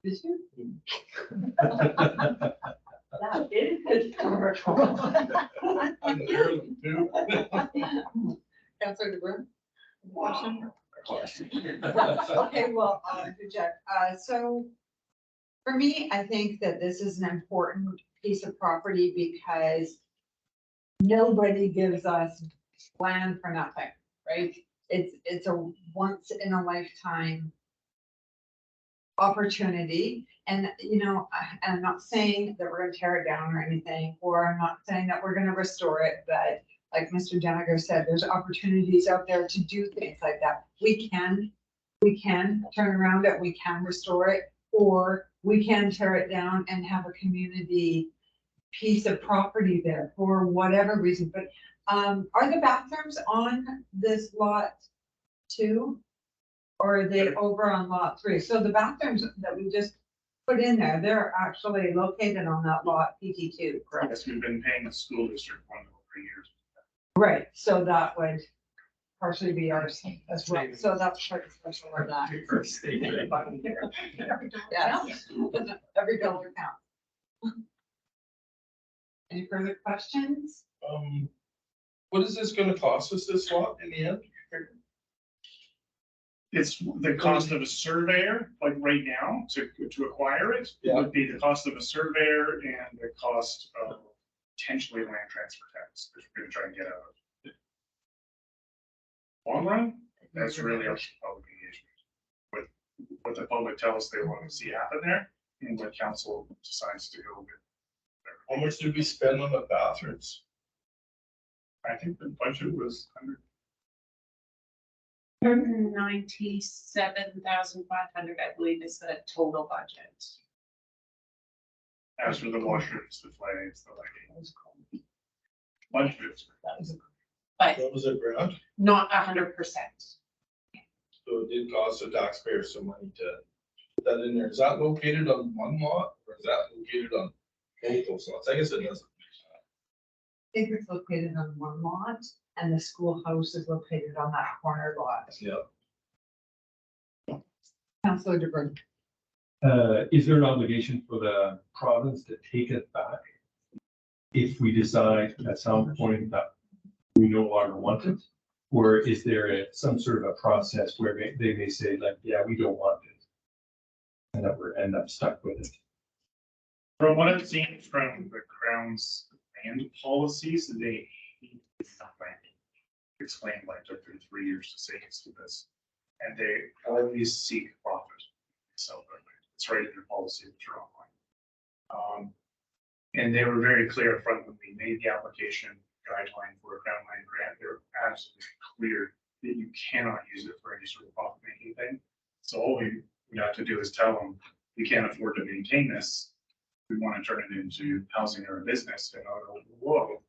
Is that is good commercial. Councilor DeBruin? Question? Okay, well, Jack, so for me, I think that this is an important piece of property because nobody gives us land for nothing, right? It's a once in a lifetime opportunity. And, you know, I'm not saying that we're gonna tear it down or anything, or I'm not saying that we're gonna restore it, but like Mr. Jeniger said, there's opportunities out there to do things like that. We can turn around it, we can restore it, or we can tear it down and have a community piece of property there for whatever reason. But are the bathrooms on this lot too? Or are they over on lot 3? So the bathrooms that we just put in there, they're actually located on that lot PT2, correct? Yes, we've been paying the school district one for years. Right, so that would partially be ours as well. So that's part of special of that. Yes, every dollar counts. Any further questions? What is this gonna cost us this lot in the end? It's the cost of a surveyor, like right now, to acquire it, would be the cost of a surveyor and the cost of potentially land transfer tax, which we're gonna try and get out of. Long run, that's really up to public engagement. What the public tells they want to see happen there, and what council decides to go with. How much did we spend on the bathrooms? I think the budget was 197,500, I believe, is the total budget. as for the washrooms, the flags, the lighting. Bunch of it. But That was a grant, not 100%. so it did cost the taxpayers some money to put that in there. Is that located on one lot or is that located on both those lots? I guess it doesn't. I think it's located on one lot and the schoolhouse is located on that corner lot. Yeah. Councilor DeBruin. Is there an obligation for the province to take it back if we decide at some point that we no longer want it? Or is there some sort of a process where they may say like, yeah, we don't want it? And that we're end up stuck with it. From what I've seen from the Crown's land policies, they hate land. Explain why it took them 3 years to say yes to this. And they always seek profit. So it's right in their policy, which are online. And they were very clear upfront when we made the application guideline for a Crown land grant. They're absolutely clear that you cannot use it for any sort of profit making thing. So all we have to do is tell them we can't afford to maintain this. We want to turn it into housing or a business. And I'll go, whoa,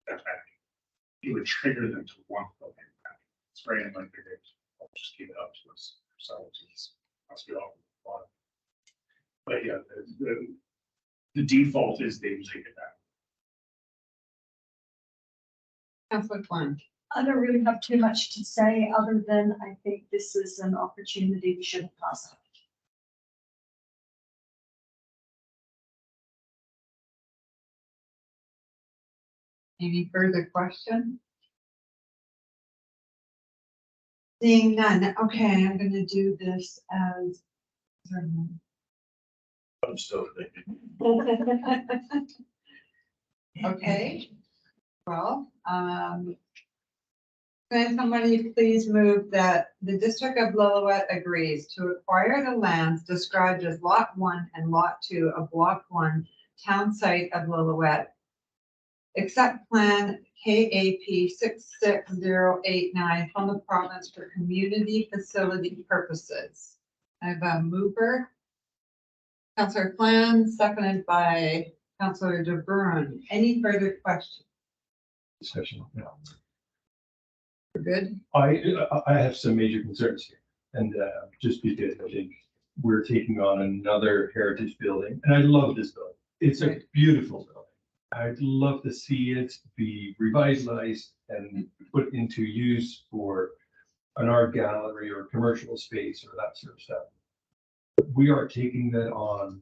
that's bad. It would trigger them to want building back. It's very unlikely they'll just give it up to us. So it's must be all. But yeah, the default is they take it back. Councillor Klein. I don't really have too much to say, other than I think this is an opportunity we shouldn't pass up. Any further question? Seeing none, okay, I'm gonna do this as. I'm still thinking. Okay, well, can somebody please move that the District of Lillooet agrees to acquire the lands described as Lot 1 and Lot 2 of Block 1, Town Site of Lillooet, accept plan KAP 66089 from the province for community facility purposes. I have a mover. Councillor Klan, seconded by Councillor De Bruin. Any further questions? Discussion now. We're good? I have some major concerns here, and just because I think we're taking on another heritage building, and I love this building. It's a beautiful building. I'd love to see it be revitalized and put into use for an art gallery or commercial space or that sort of stuff. We are taking that on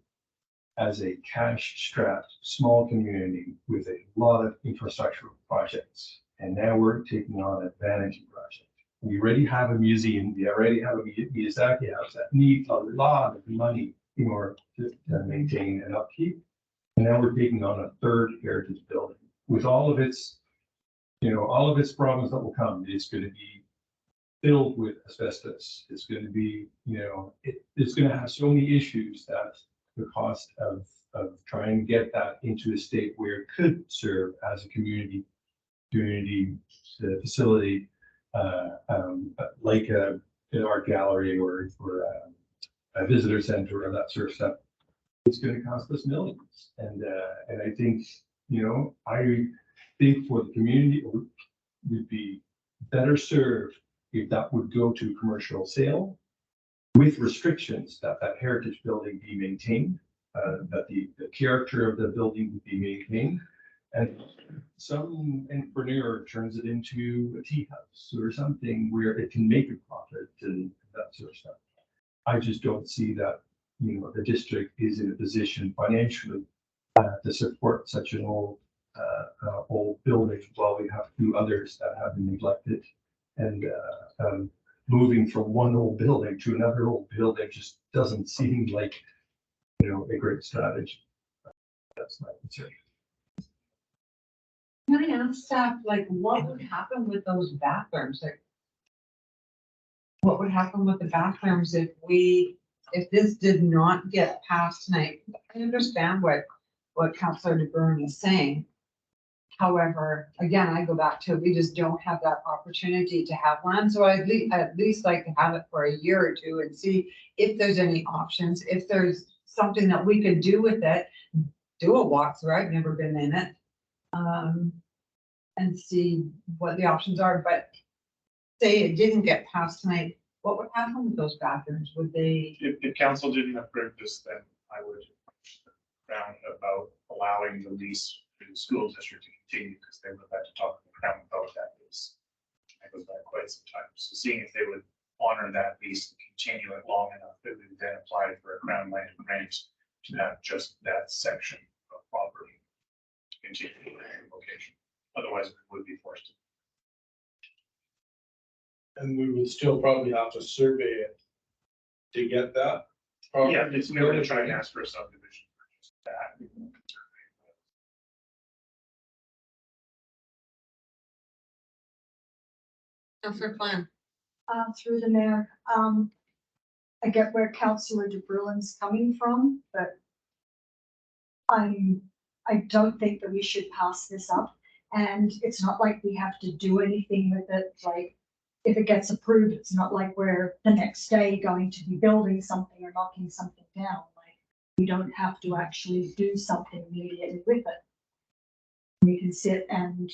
as a cash-strapped small community with a lot of infrastructural projects. And now we're taking on a vanity project. We already have a museum, we already have a Miyazaki house that needs a lot of money in order to maintain and upkeep. And now we're taking on a third heritage building with all of its, all of its problems that will come. It's going to be filled with asbestos. It's going to be, it's going to have so many issues that the cost of trying to get that into a state where it could serve as a community facility, like an art gallery or a visitor center or that sort of stuff. It's going to cost us millions, and I think I think for the community would be better served if that would go to commercial sale with restrictions that heritage building be maintained, that the character of the building would be maintained, and some entrepreneur turns it into a tea house or something where it can make a profit and that sort of stuff. I just don't see that the district is in a position financially to support such an old building while we have two others that have been neglected. And moving from one old building to another old building just doesn't seem like a great strategy. That's my concern. Can I ask staff, what would happen with those bathrooms? What would happen with the bathrooms if this did not get passed tonight? I understand what Councillor De Bruin is saying. However, again, I go back to, we just don't have that opportunity to have one. So I'd at least like to have it for a year or two and see if there's any options, if there's something that we could do with it, do a walkthrough. I've never been in it. And see what the options are. But say it didn't get passed tonight, what would happen with those bathrooms? Would they? If council didn't approve this, then I would round about allowing the lease to the school district to continue, because they would have had to talk to the Crown about that lease. That goes back quite some time. So seeing if they would honor that lease and continue it long enough that we would then apply for a Crown Land grant to have just that section of property to continue in that location. Otherwise, we would be forced to. And we would still probably have to survey it to get that. Yeah, it's never to try and ask for a subdivision for just that. We won't survey Councillor Plan. Through the mayor, I get where Councillor de Bruin's coming from, but I don't think that we should pass this up. And it's not like we have to do anything with it, like, if it gets approved, it's not like we're the next day going to be building something or knocking something down. Like, we don't have to actually do something immediately with it. We can sit and,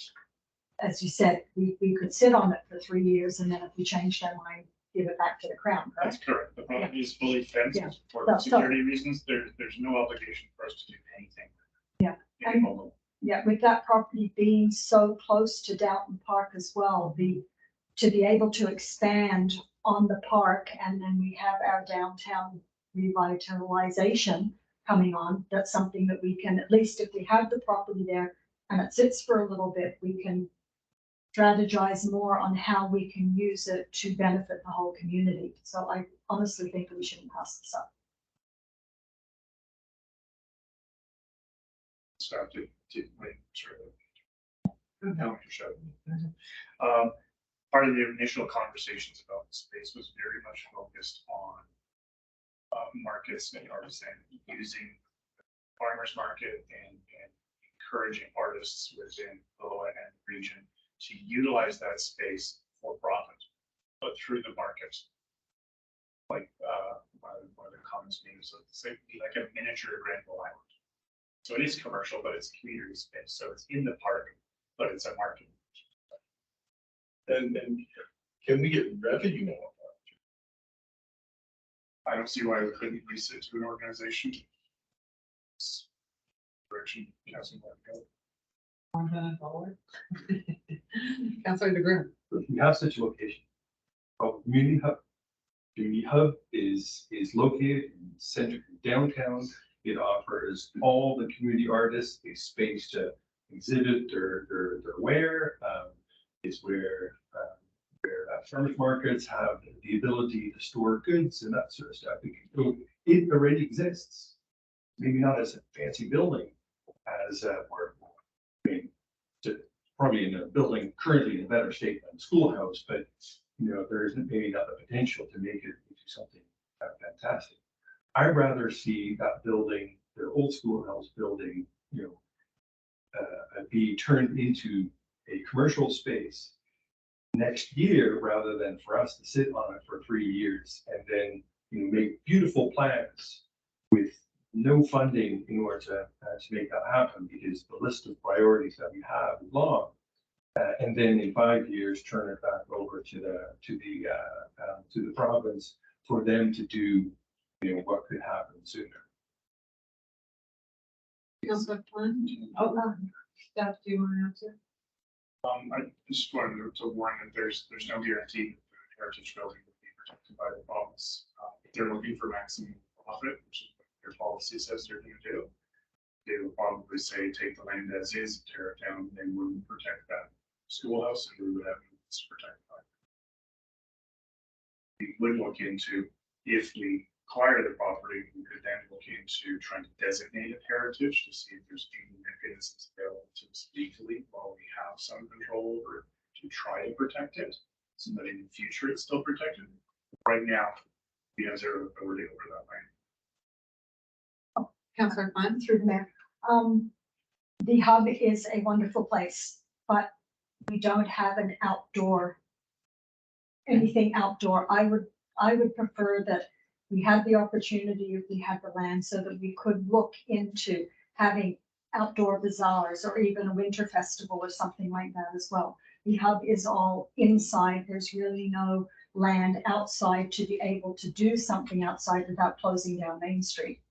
as you said, we could sit on it for 3 years, and then if we change our mind, give it back to the Crown, That's correct? correct. The property is fully fenced Yeah. for So- security reasons. There's no obligation for us to do anything. Yeah. Any mobile. Yeah, with that property being so close to Downton Park as well, to be able to expand on the park, and then we have our downtown revitalization coming on, that's something that we can, at least if we have the property there and it sits for a little bit, we can strategize more on how we can use it to benefit the whole community. So I honestly think that we shouldn't pass this up. So I have to wait, sure. No, you should. Part of the initial conversations about the space was very much focused on markets and artisan using farmers market and encouraging artists within the Lower End region to utilize that space for profit, but through the market. Like one of the comments being, so it's like a miniature Granville Island. So it is commercial, but it's community space. So it's in the park, but it's a market. And can we get revenue on I don't see why we couldn't lease it to an organization. It's direction, somewhere to go. Councillor de Bruin. If we have such a location, community hub. Community hub is located in central downtown. It offers all the community artists a space to exhibit their wear. It's where farmers markets have the ability to store goods and that sort of stuff. It already exists. Maybe not as a fancy building as probably in a building currently in a better state than the schoolhouse, but there isn't maybe not the potential to make it into something fantastic. I'd rather see that building, the old schoolhouse building, be turned into a commercial space next year rather than for us to sit on it for 3 years and then make beautiful plans with no funding in order to make that happen, because the list of priorities that we have is long. And then in 5 years, turn it back over to the province for them to do what could happen sooner. Councillor Plan. Staff, do you want to answer? I just wanted to warn that there's no guarantee that the heritage building will be protected by the province. If they're looking for maximum profit, which is what their policy says they're going to do, they will probably say take the land as is, tear it down, and they wouldn't protect that schoolhouse, and we would have to protect that. We would look into, if we acquire the property, we could then look into trying to designate it heritage to see if there's any mechanisms available to us legally while we have some control over to try to protect it, so that in the future it's still protected. Right now, we have zero authority over that land. Councillor Plan. Through the mayor. The hub is a wonderful place, but we don't have anything outdoor. I would prefer that we had the opportunity, if we had the land, so that we could look into having outdoor bazaars or even a winter festival or something like that as well. The hub is all inside. There's really no land outside to be able to do something outside without closing down Main Street.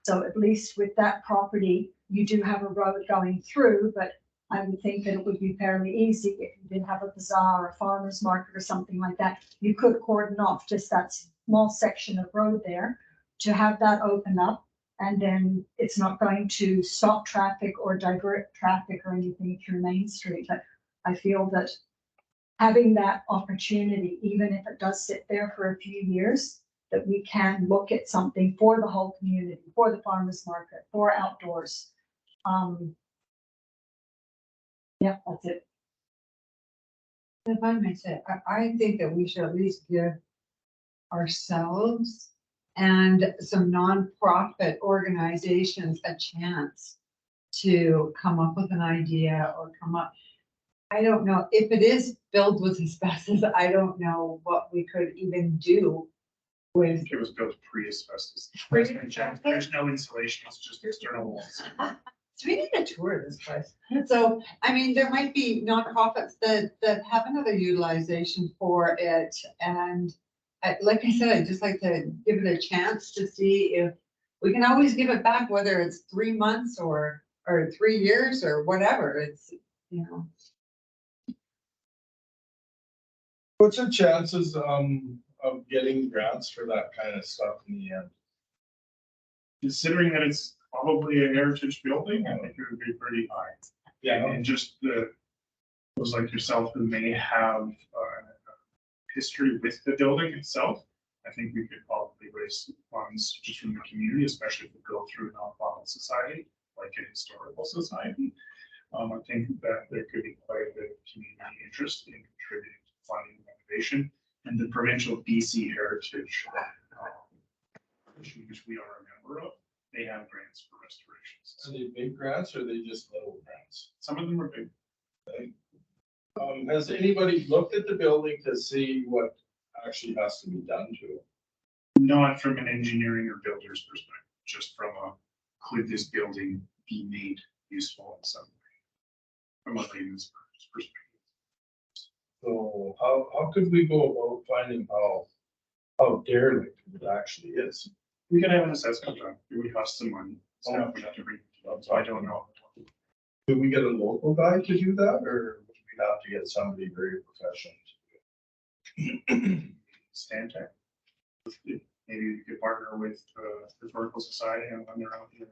So at least with that property, you do have a road going through, but I would think that it would be fairly easy if you did have a bazaar or farmer's market or something like that. You could cordon off just that small section of road there to have that open up. And then it's not going to stop traffic or divert traffic or anything through Main Street. But I feel that having that opportunity, even if it does sit there for a few years, that we can look at something for the whole community, for the farmers market, for outdoors. Yeah, that's it. If I may say, I think that we should at least give ourselves and some nonprofit organizations a chance to come up with an idea or come up. I don't know if it is filled with asbestos. I don't know what we could even do with. It was built pre-asbestos. Pre-asbestos? There's no insulation, it's just external walls. So we need a tour of this place. So, I mean, there might be nonprofits that have another utilization for it. And like I said, I'd just like to give it a chance to see if we can always give it back, whether it's 3 months or 3 years or whatever. It's, you know. What's the chances, of getting grants for that kind of stuff in the end? Considering that it's probably a heritage building, I think it would be pretty high. Yeah. And just those like yourself who may have history with the building itself, I think we could probably raise funds just from the community, especially if we go through a nonprofit society, like a historical society. I think that there could be quite a bit of community interest in contributing to funding renovation, and the provincial BC Heritage, which we are a member of, they have grants for restorations. Are they big grants or are they just little grants? Some of them are big. Has anybody looked at the building to see what actually has to be done to it? Not from an engineering or builder's perspective, just from a, could this building be made useful in some way? From a layman's perspective. So how could we go about finding how derelict it actually is? We can have an assessment done. It would cost some money. Staff would have to bring it up, so I don't know. Do we get a local guy to do that, or would we have to get somebody very professional to do it? Stantec. Maybe you could partner with the Historical Society and when they're out here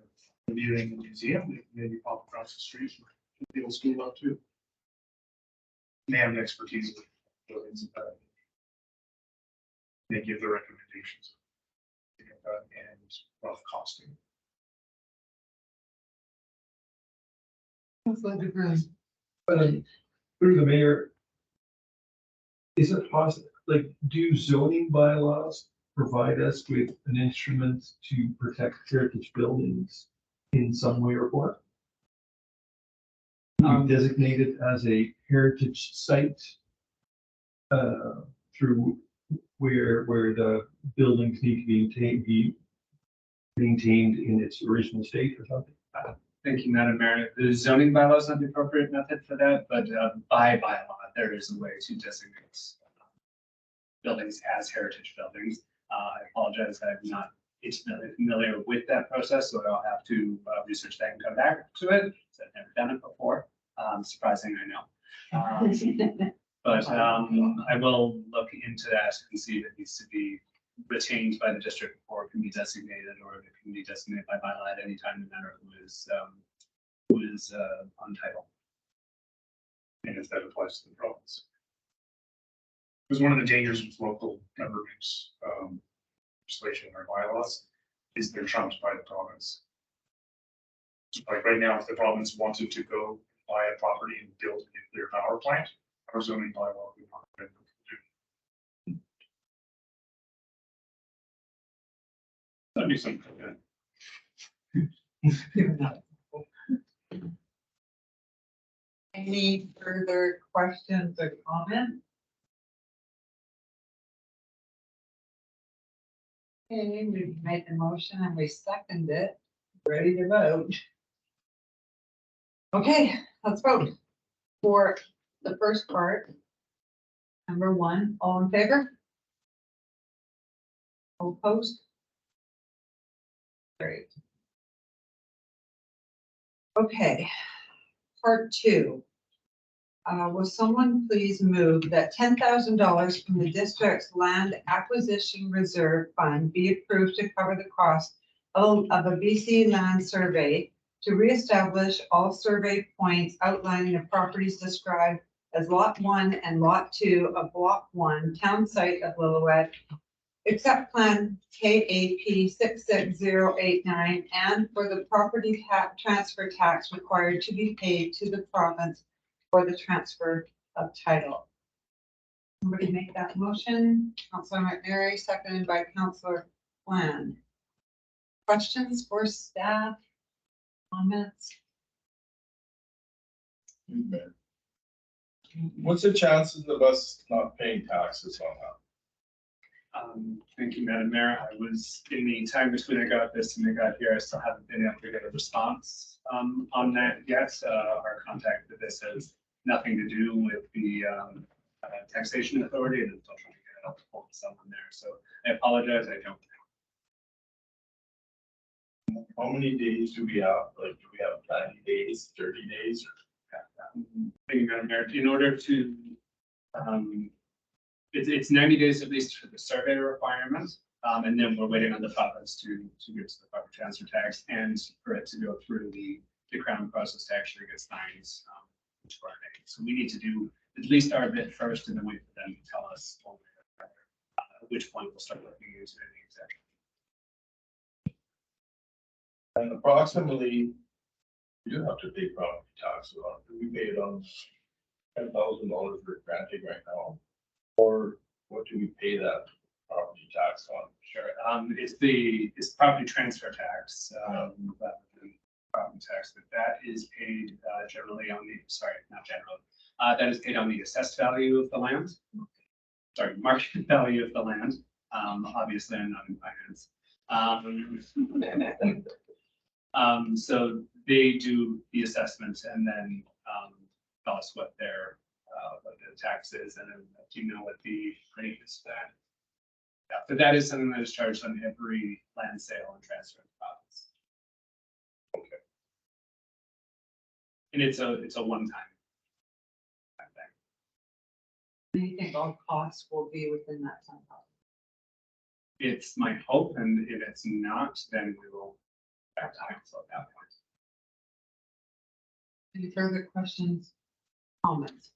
reviewing the museum, they can maybe pop across the street and pick the old school up too. They have expertise with buildings and that. They give the recommendations. And rough costing. But through the mayor, is it possible, like, do zoning bylaws provide us with an instrument to protect heritage buildings in some way or form? Designated as a heritage site through where the buildings need to be maintained in its original state or something. Thank you, Madam Mayor. The zoning bylaw is not the appropriate method for that, but by bylaw, there is a way to designate buildings as heritage buildings. I apologize, I'm not intimately familiar with that process, so I'll have to research that and come back to it. I've never done it before. Surprising, I know. But I will look into that and see if it needs to be retained by the district or can be designated, or if it can be designated by bylaw at any time, no matter who is on title. And if that applies to the province. Because one of the dangers with local government legislation or bylaws is they're trumped by the province. Like right now, if the province wanted to go buy a property and build a nuclear power plant, our zoning bylaw would not permit them to do. That'd be something good. Any further questions or comments? Okay, we made the motion and we seconded it, ready to vote. Okay, let's vote for the first part. Number 1, all in favor? All opposed? Great. Okay, part two. Will someone please move that $10,000 from the district's land acquisition reserve fund be approved to cover the cost of a BC land survey to reestablish all survey points outlining the properties described as Lot 1 and Lot 2 of Block 1, town site of Lillooet, except Plan KAP 66089, and for the property transfer tax required to be paid to the province for the transfer of title. Somebody make that motion. Councillor McNary, seconded by Councillor Plan. Questions for staff? Comments? What's the chances of us not paying taxes on that? Thank you, Madam Mayor. I was in the time between I got this and I got here, I still haven't been able to get a response on that yet. Our contact with this has nothing to do with the taxation authority, and I'm still trying to get it up to hold someone there. So I apologize, I don't. How many days do we have? Like, do we have 90 days, 30 days? Thank you, Madam Mayor. In order to, it's 90 days at least for the survey requirements. And then we're waiting on the province to get to the proper transfer tax and for it to go through the crown process to actually get signed. To our name. So we need to do at least our bit first and then wait for them to tell us at which point we'll start looking into it exactly. And approximately, we do have to pay property taxes on it. Do we pay it on $10,000 we're granting right now? Or what do we pay that property tax on? Sure. It's property transfer tax, rather than property tax, but that is paid generally on the, sorry, not generally. That is paid on the assessed value of the land. Sorry, market value of the land. Obviously, I'm not in finance. So they do the assessments and then tell us what their what the tax is, and then do you know what the rate is for that? Yeah, but that is something that is charged on every land sale and transfer of properties. Okay. And it's a one-time thing. Do you think all costs will be within that $10,000? It's my hope, and if it's not, then we will back to council at that point. Any further questions, comments?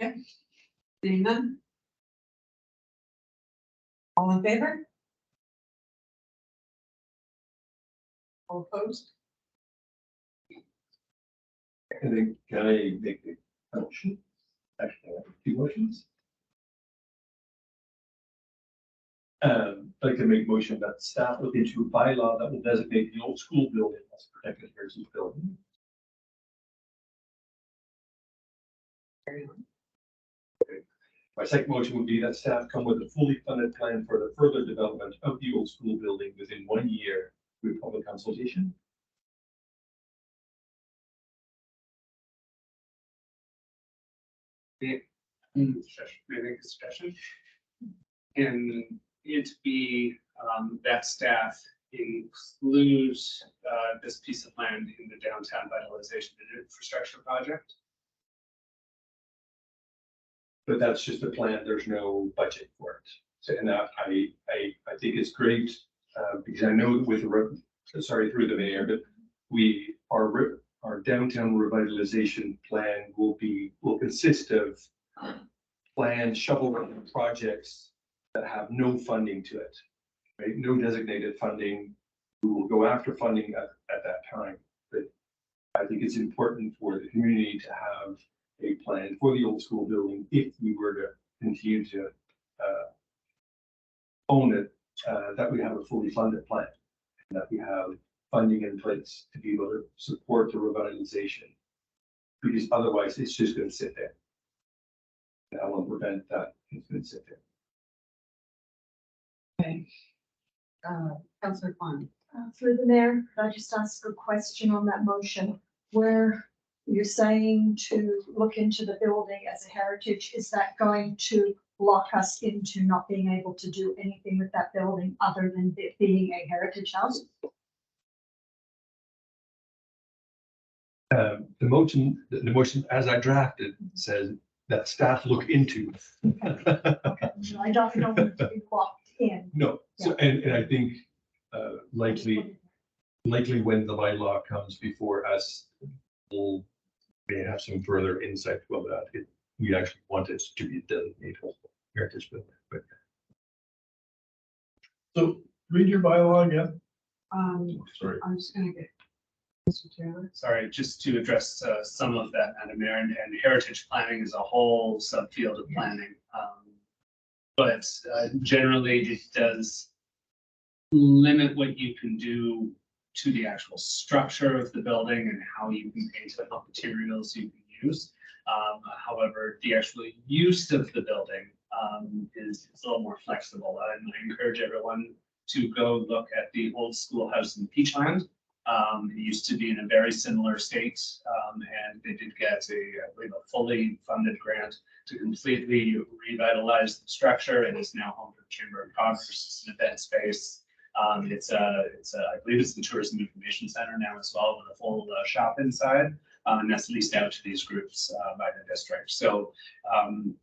Okay, seeing none? All in favor? All opposed? And then can I make a motion? Actually, I have two motions. I'd like to make a motion that staff look into a bylaw that will designate the old school building as a protected heritage building. Carry on. My second motion would be that staff come with a fully funded plan for the further development of the old school building within 1 year with public consultation. Maybe a suggestion. Can it be that staff includes this piece of land in the downtown vitalization and infrastructure project? But that's just a plan, there's no budget for it. So, and I think it's great, because I know with the, sorry, through the mayor, but our downtown revitalization plan will consist of planned shovel projects that have no funding to it, right? No designated funding. We will go after funding at that time. But I think it's important for the community to have a plan for the old school building if we were to continue to own it, that we have a fully funded plan and that we have funding in place to be able to support the revitalization. Because otherwise it's just going to sit there. And I want to prevent that. It's going to sit there. Okay. Councillor Kwan. Through the mayor, could I just ask a question on that motion? Where you're saying to look into the building as a heritage, is that going to lock us into not being able to do anything with that building other than it being a heritage house? The motion as I drafted says that staff look into. I don't know when to be locked in. No, so, and I think, likely when the bylaw comes before us, we'll may have some further insight about that. We actually want it to be designated heritage building, but So read your bylaw again. Sorry. I'm just gonna get Mr. Taylor. Sorry, just to address some of that, Madam Mayor, and heritage planning is a whole subfield of planning. But generally, it does limit what you can do to the actual structure of the building and how you can paint it, what materials you can use. However, the actual use of the building is a little more flexible. I encourage everyone to go look at the old schoolhouse in Peachland. It used to be in a very similar state, and they did get I believe, a fully funded grant to completely revitalize the structure. It is now home to the Chamber of Commerce. It's an event space. I believe it's the Tourism Information Center now as well, with a full shop inside. And that's leased out to these groups by the district. So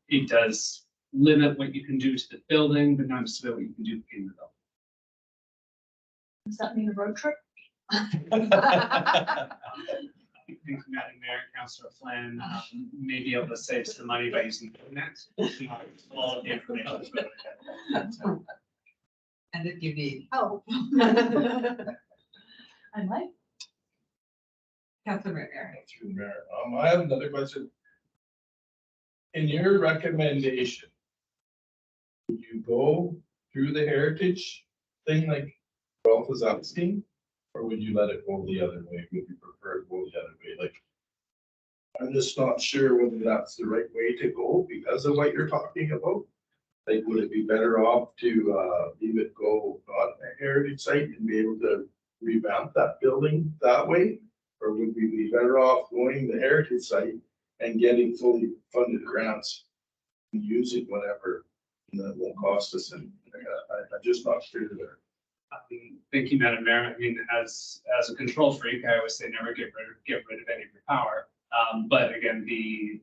it does limit what you can do to the building, but not necessarily what you can do in the building. Does that mean a road trip? I think Madam Mayor, Councillor Flynn may be able to save some money by using the internet. All of the information is going ahead. And if you need help. I might. Councilor Mayor. Through the mayor. I have another question. In your recommendation, would you go through the heritage thing like Ralph was asking? Or would you let it go the other way? Would you prefer to go the other way? Like, I'm just not sure whether that's the right way to go because of what you're talking about. Like, would it be better off to leave it go on a heritage site and be able to revamp that building that way? Or would we be better off going the heritage site and getting fully funded grants and using whatever that will cost us? And I'm just not sure there. Thank you, Madam Mayor. I mean, as a control freak, I always say never get rid of any of your power. But again, the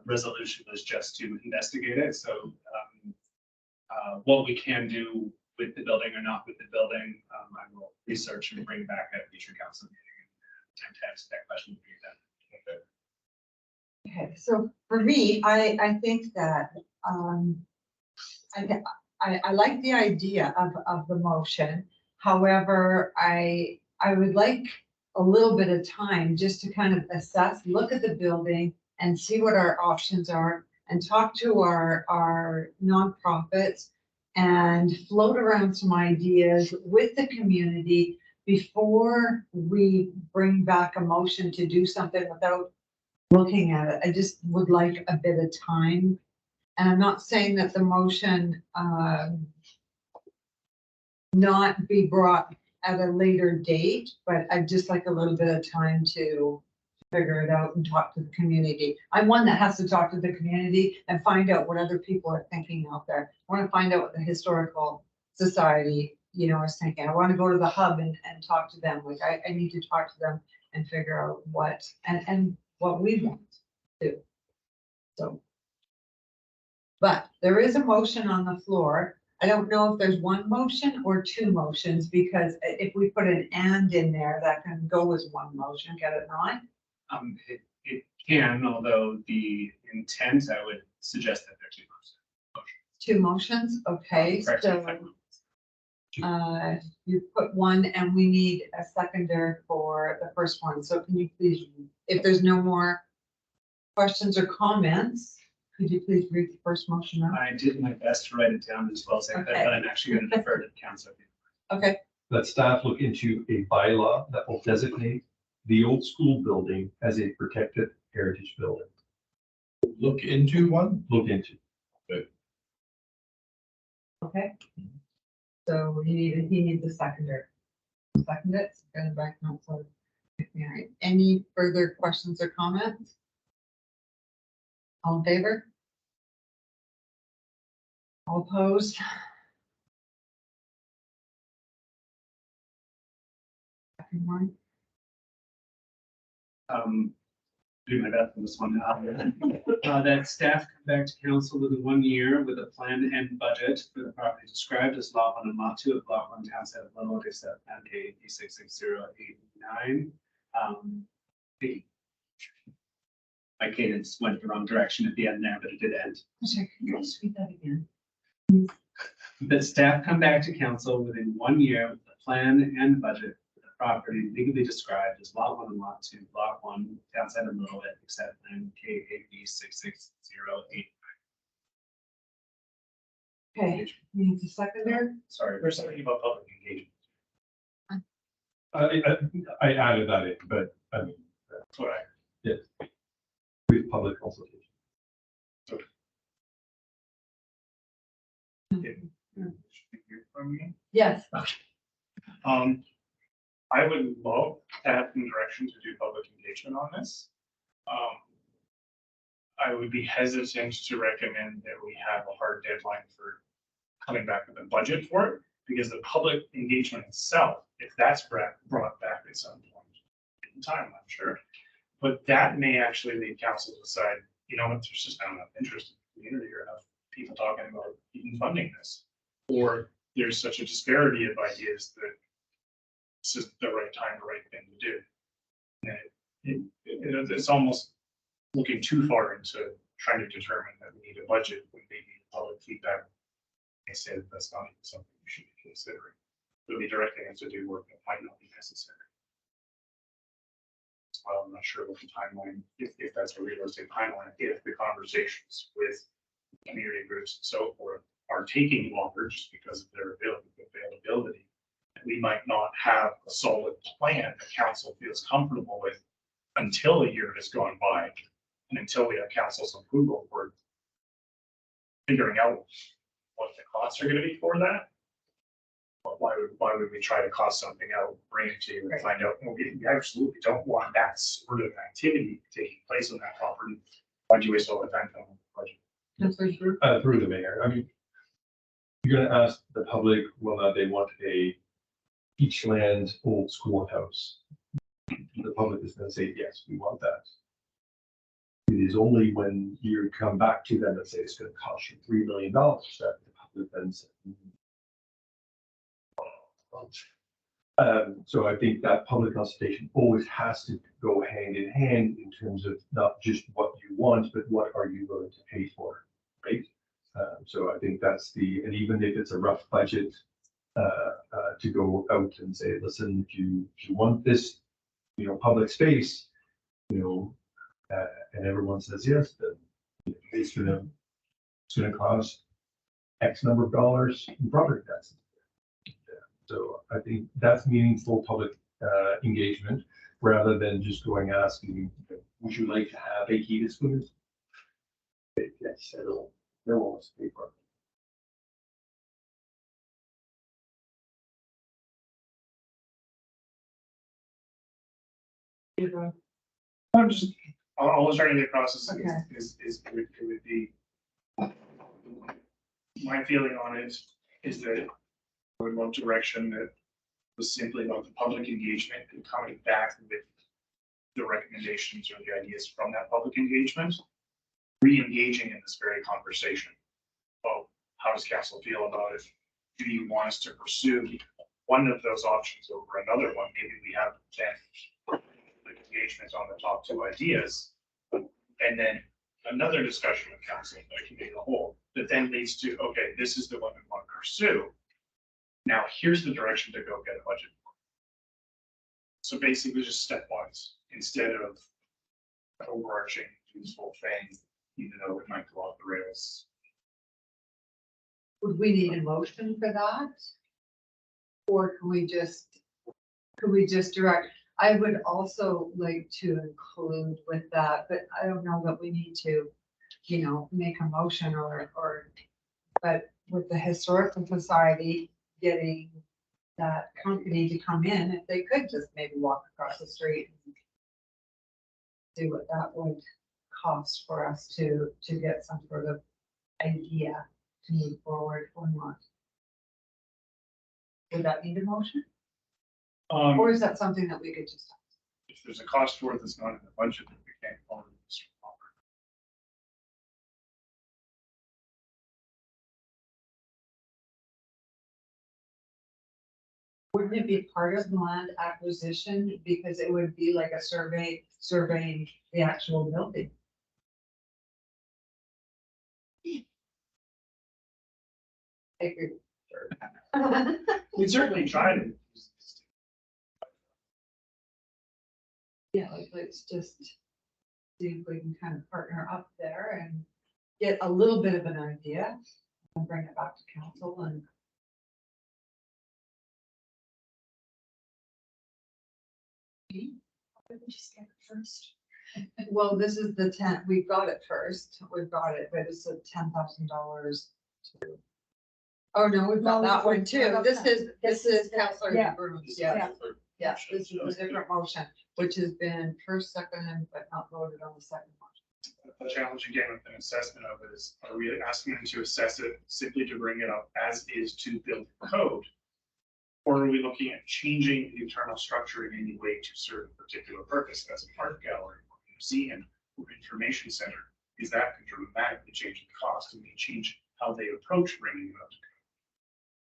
resolution was just to investigate it. So what we can do with the building or not with the building, I will research and bring back at a future council meeting. Time to answer that question. Okay, so for me, I think that, I like the idea of the motion. However, I would like a little bit of time just to kind of assess, look at the building and see what our options are and talk to our nonprofits and float around some ideas with the community before we bring back a motion to do something without looking at it. I just would like a bit of time. And I'm not saying that the motion not be brought at a later date, but I'd just like a little bit of time to figure it out and talk to the community. I'm one that has to talk to the community and find out what other people are thinking out there. I want to find out what the historical society, is thinking. I want to go to the hub and talk to them. Like I need to talk to them and figure out what and what we want to do. So. But there is a motion on the floor. I don't know if there's one motion or two motions, because if we put an and in there, that can go as one motion, can it not? It can, although the intent, I would suggest that there are two motions. Two motions, okay, Correct. so you put one and we need a seconder for the first one. So can you please, if there's no more questions or comments, could you please read the first motion out? I did my best to write it down as well as I could, Okay. but I'm actually going to defer to the council. Okay, let staff look into a bylaw that will designate the old school building as a protected heritage building. Look into one. Look into. okay. So he needs a seconder. Second it, seconded by Councilor McNary. Any further questions or comments? All in favor? All opposed? Second one. Do my best on this one. That staff come back to council within 1 year with a plan and budget for the property described as lot 1 and lot 2 of block 1 town site of Little, except MK 66089. My cadence went the wrong direction at the end there, but it did end. Sorry, can you just read that again? That staff come back to council within 1 year with a plan and budget for the property legally described as lot 1 and lot 2, block 1, downside of Little, except KAB 66089. Okay, needs a seconder. Sorry, there's something about public engagement. I added that in, but I mean, That's what I. yes, with public consultation. From me. Yes. I would love to have some direction to do public engagement on this. I would be hesitant to recommend that we have a hard deadline for coming back with a budget for it, because the public engagement itself, if that's brought back at some point in time, I'm sure. But that may actually lead council to decide, you know what, there's just not enough interest in the community or enough people talking about even funding this. Or there's such a disparity of ideas that this is the right time, the right thing to do. And it's almost looking too far into trying to determine that we need a budget when maybe public feedback may say that that's not even something you should be considering. Really directing us to do work that might not be necessary. Well, I'm not sure what the timeline, if that's a realistic timeline, if the conversations with community groups and so forth are taking longer just because of their availability. We might not have a solid plan that council feels comfortable with until a year has gone by and until we have council's approval for figuring out what the costs are going to be for that. Why would we try to cost something out, bring it to you and find out, well, we absolutely don't want that sort of activity taking place on that property. Why'd you waste all the time on the budget? That's for sure. Through the mayor, I mean, you're gonna ask the public whether or not they want a Peachland old schoolhouse. The public is gonna say, yes, we want that. It is only when you come back to them and say it's gonna cost you $3 million that the public then says. So I think that public consultation always has to go hand in hand in terms of not just what you want, but what are you willing to pay for, right? So I think that's and even if it's a rough budget, to go out and say, listen, if you want this, public space, and everyone says yes, then it's gonna cost X number of dollars in property taxes. So I think that's meaningful public engagement rather than just going asking, would you like to have a heated swimming pool? Yes, no one wants to pay for it. I'm just, all I was trying to get across is, Okay. it would be, my feeling on it is that I would love direction that was simply about the public engagement and coming back with the recommendations or the ideas from that public engagement, re-engaging in this very conversation. Well, how does council feel about it? Do you want us to pursue one of those options over another one? Maybe we have 10 engagement on the top two ideas, and then another discussion with council, the committee as a whole, that then leads to, okay, this is the one we want to pursue. Now, here's the direction to go get a budget for. So basically just stepwise, instead of an overarching useful thing, even though it might go off the rails. Would we need a motion for that? Or could we just direct? I would also like to include with that, but I don't know that we need to, make a motion but with the Historical Society getting that company to come in, if they could just maybe walk across the street and see what that would cost for us to get some sort of idea to move forward or not. Would that need a motion? Or is that something that we could just? if there's a cost for it that's not in the budget, then we can't follow this. Wouldn't it be part of land acquisition? Because it would be like a surveying the actual building. I agree. We certainly tried it. Yeah, like, let's just see if we can kind of partner up there and get a little bit of an idea and bring it back to council and. Just get it first. Well, this is the we got it first, we've got it, but it's a $10,000 to. Oh, no, we've got No, that one we've too. got This that. is Councilor Yeah. DeBruyn's, yeah. Yes, this is a different motion, which has been first, second, but not voted on the second motion. The challenge again with an assessment of it is, are we asking them to assess it simply to bring it up as is to build code? Or are we looking at changing the internal structure in any way to serve a particular purpose as an art gallery, or museum, or information center? Is that going to dramatically change the cost and may change how they approach bringing it up to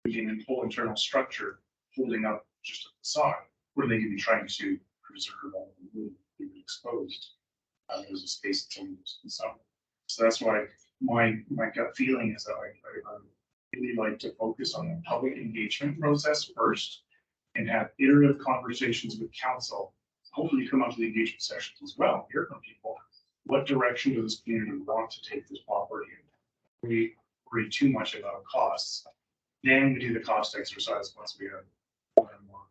code? Again, the whole internal structure holding up just a facade, or are they going to be trying to preserve all the wood being exposed? There's a space that's only used in summer. So that's why my gut feeling is that I really like to focus on the public engagement process first and have iterative conversations with council. Hopefully come up to the engagement sessions as well, hear from people. What direction does this community want to take this property in? We worry too much about costs. Then we do the cost exercise once we have more and more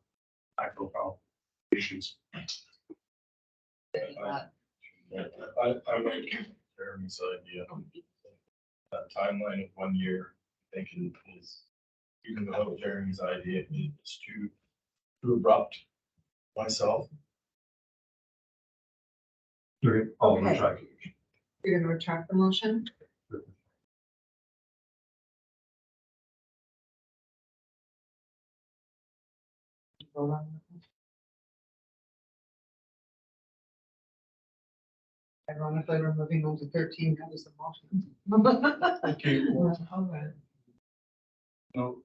high profile issues. I like Jeremy's idea. That timeline of 1 year, I think is, even without Jeremy's idea, it's too abrupt myself. Okay, I'll Okay. retract it. You're gonna retract the motion? Vote on it. Ironically, we're moving on to 13, that was the motion. Okay, Okay. no,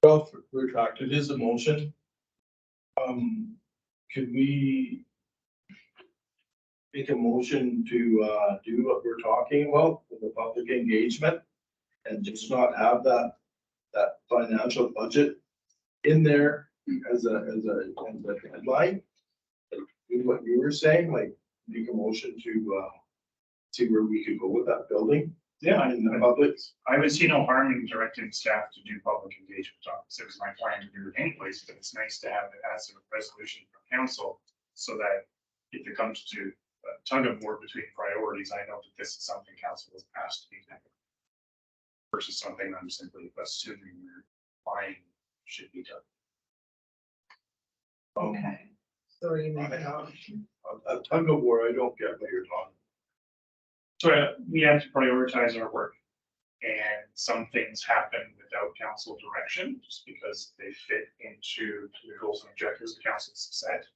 well, retract, it is a motion. Could we make a motion to do what we're talking about with the public engagement and just not have that financial budget in there as a headline? Do what you were saying, like make a motion to see where we could go with that building. Yeah, In the public. I would see no harm in directing staff to do public engagement talks. It was my plan to do it anyways, but it's nice to have it as a resolution from council so that if it comes to a tug of war between priorities, I know that this is something council has asked me to do versus something I'm simply assuming we're buying should be done. Okay. So you make I it have a tug of war, I don't get what you're talking. So we have to prioritize our work. And some things happen without council direction, just because they fit into the goals and objectives the council's set.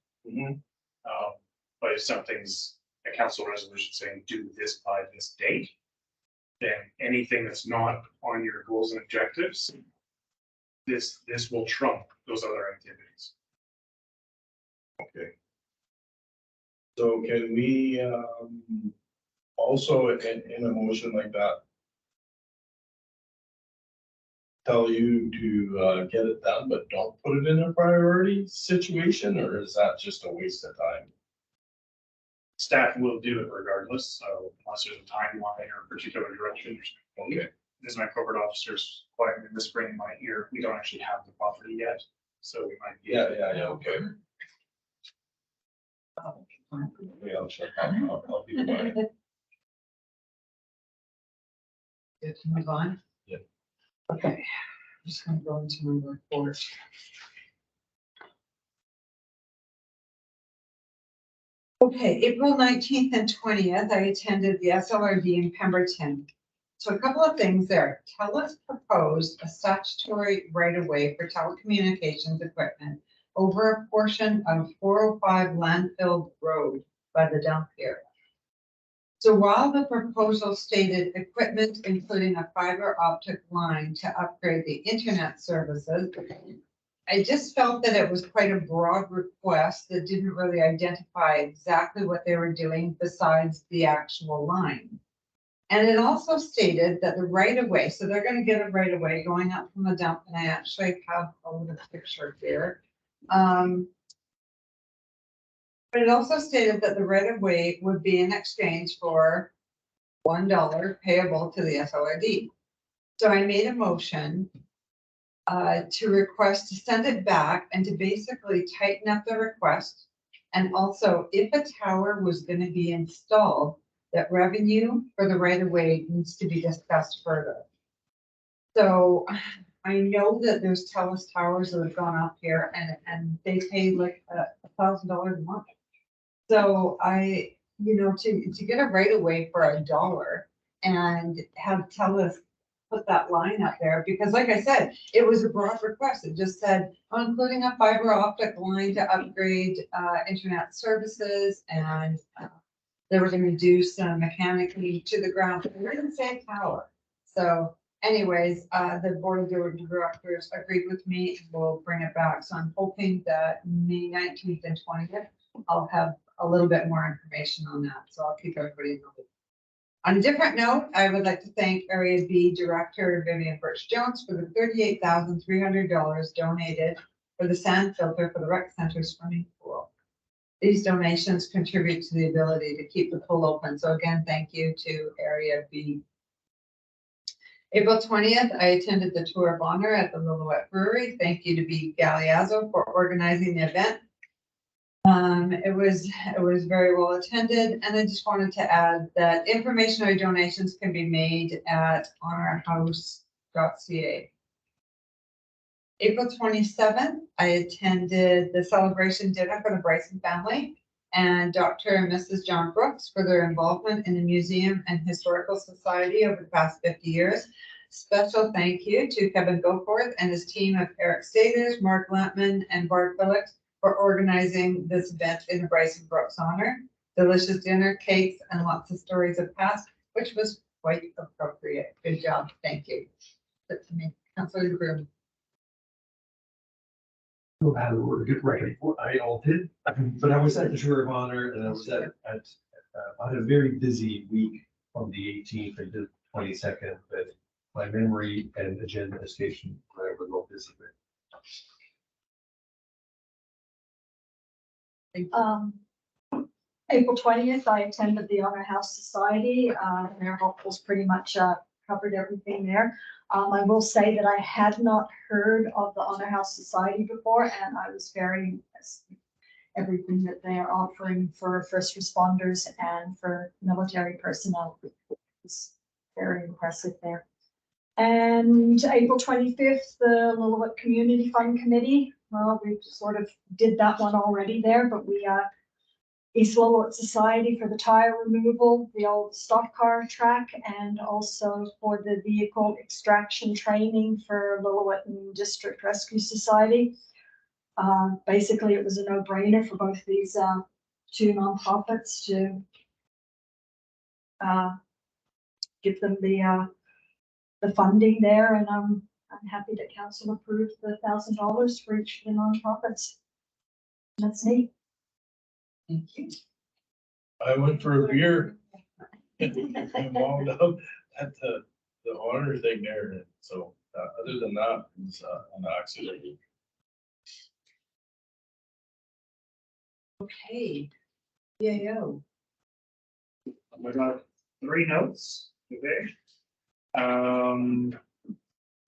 But if something's a council resolution saying do this by this date, then anything that's not on your goals and objectives, this will trump those other activities. Okay. So can we also in a motion like that tell you to get it done, but don't put it in a priority situation, or is that just a waste of time? Staff will do it regardless, so unless there's a timeline or a particular direction. Okay. As my corporate officers quietly whispering in my ear, we don't actually have the property yet, so we might be. Yeah, okay. Yeah, I'll be quiet. Good to move on? Yeah. Okay, I'm just gonna go into my report. Okay, April 19th and 20th, I attended the SLRD in Pemberton. So a couple of things there. TELUS proposed a statutory right-of-way for telecommunications equipment over a portion of 405 Landfill Road by the dump here. So while the proposal stated equipment, including a fiber optic line to upgrade the internet services, I just felt that it was quite a broad request that didn't really identify exactly what they were doing besides the actual line. And it also stated that the right of way, so they're gonna get a right of way going up from the dump, and I actually have a little picture here. But it also stated that the right of way would be in exchange for $1 payable to the SOID. So I made a motion to request to send it back and to basically tighten up the request. And also, if a tower was gonna be installed, that revenue for the right of way needs to be discussed further. So I know that there's TELUS towers that have gone up here and they pay like $1,000 a month. So to get a right of way for $1 and have TELUS put that line up there, because like I said, it was a broad request. It just said, including a fiber optic line to upgrade internet services, and they were gonna do some mechanically to the ground. It didn't say tower. So anyways, the board of directors agreed with me and will bring it back. So I'm hoping that May 19th and 20th, I'll have a little bit more information on that. So I'll keep everybody in the loop. On a different note, I would like to thank Area B Director Vivian Birch-Jones for the $38,300 donated for the sand filter for the rec center swimming pool. These donations contribute to the ability to keep the pool open. So again, thank you to Area B. April 20th, I attended the tour of honor at the Lillooet Brewery. Thank you to B Galeazzo for organizing the event. It was very well attended, and I just wanted to add that information or donations can be made at honorhouse.ca. April 27th, I attended the celebration dinner for the Bryson family and Dr. and Mrs. John Brooks for their involvement in the Museum and Historical Society over the past 50 years. Special thank you to Kevin Goforth and his team of Eric Staters, Mark Lampman, and Bart Phillips for organizing this event in the Bryson Brooks honor. Delicious dinner, cakes, and lots of stories of past, which was quite appropriate. Good job. Thank you. That's me. Councilor Groom. We're good record. I all did, but I was at the tour of honor, and I was I had a very busy week from the 18th and the 22nd, but my memory and agenda station were real busy. April 20th, I attended the Honor House Society. Their hopefuls pretty much covered everything there. I will say that I had not heard of the Honor House Society before, and I was very impressed with everything that they are offering for first responders and for military personnel. It's very impressive there. And April 25th, the Lillooet Community Fund Committee. Well, we sort of did that one already there, but we East Lillooet Society for the tire removal, the old stock car track, and also for the vehicle extraction training for Lillooet and District Rescue Society. Basically, it was a no-brainer for both these two nonprofits to give them the funding there, and I'm happy that council approved the $1,000 for each of the nonprofits. That's neat. Thank you. I went for a beer. And wound up at the honor thing there, and so other than that, it was an accident. Okay. Yeah. I got 3 notes today.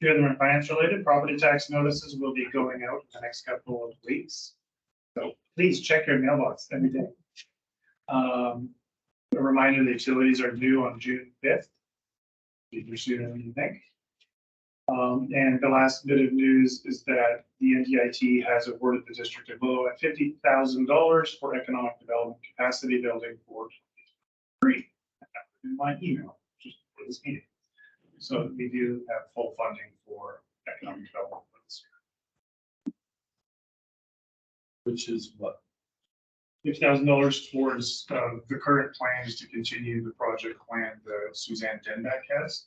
Two of them are finance related. Property tax notices will be going out in the next couple of weeks. So please check your mailbox every day. A reminder, the utilities are due on June 5th. Be sooner than you think. And the last bit of news is that the NTIT has awarded the District of Lillooet $50,000 for economic development capacity building for 2023. In my email, just for this meeting. So we do have full funding for economic development. which is what? $50,000 towards the current plan is to continue the project plan that Suzanne Denbeck has.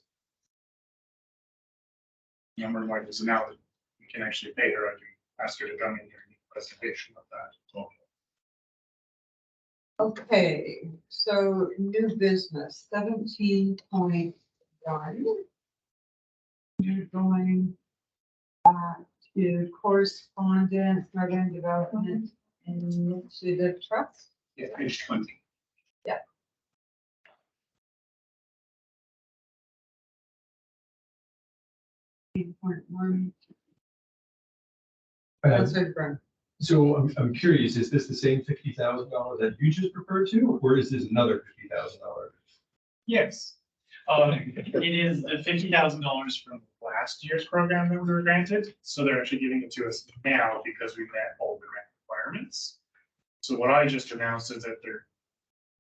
Number one is now that we can actually pay her, I can ask her to come in here and give a presentation of that. Okay, so new business, 17.1. You're going back to correspondence, urban development, and initiative trust. Yeah, page 20. Councilor Brown. So I'm curious, is this the same $50,000 that you just referred to, or is this another $50,000? Yes. It is the $50,000 from last year's program that we were granted, so they're actually giving it to us now because we met all the grant requirements. So what I just announced is that they're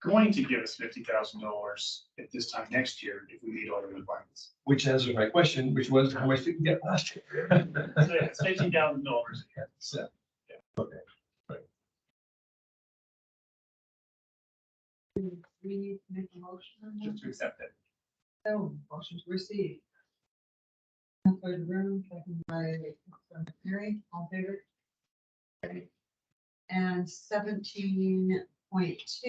going to give us $50,000 at this time next year if we meet all the requirements. Which answers my question, which was how much did we get last year? So it's $50,000. So, okay. We need to make a motion on that. Just to accept it. So, motion to receive. Councilor Brown, second by Councilor McNary, all in favor? Okay. And 17.2, which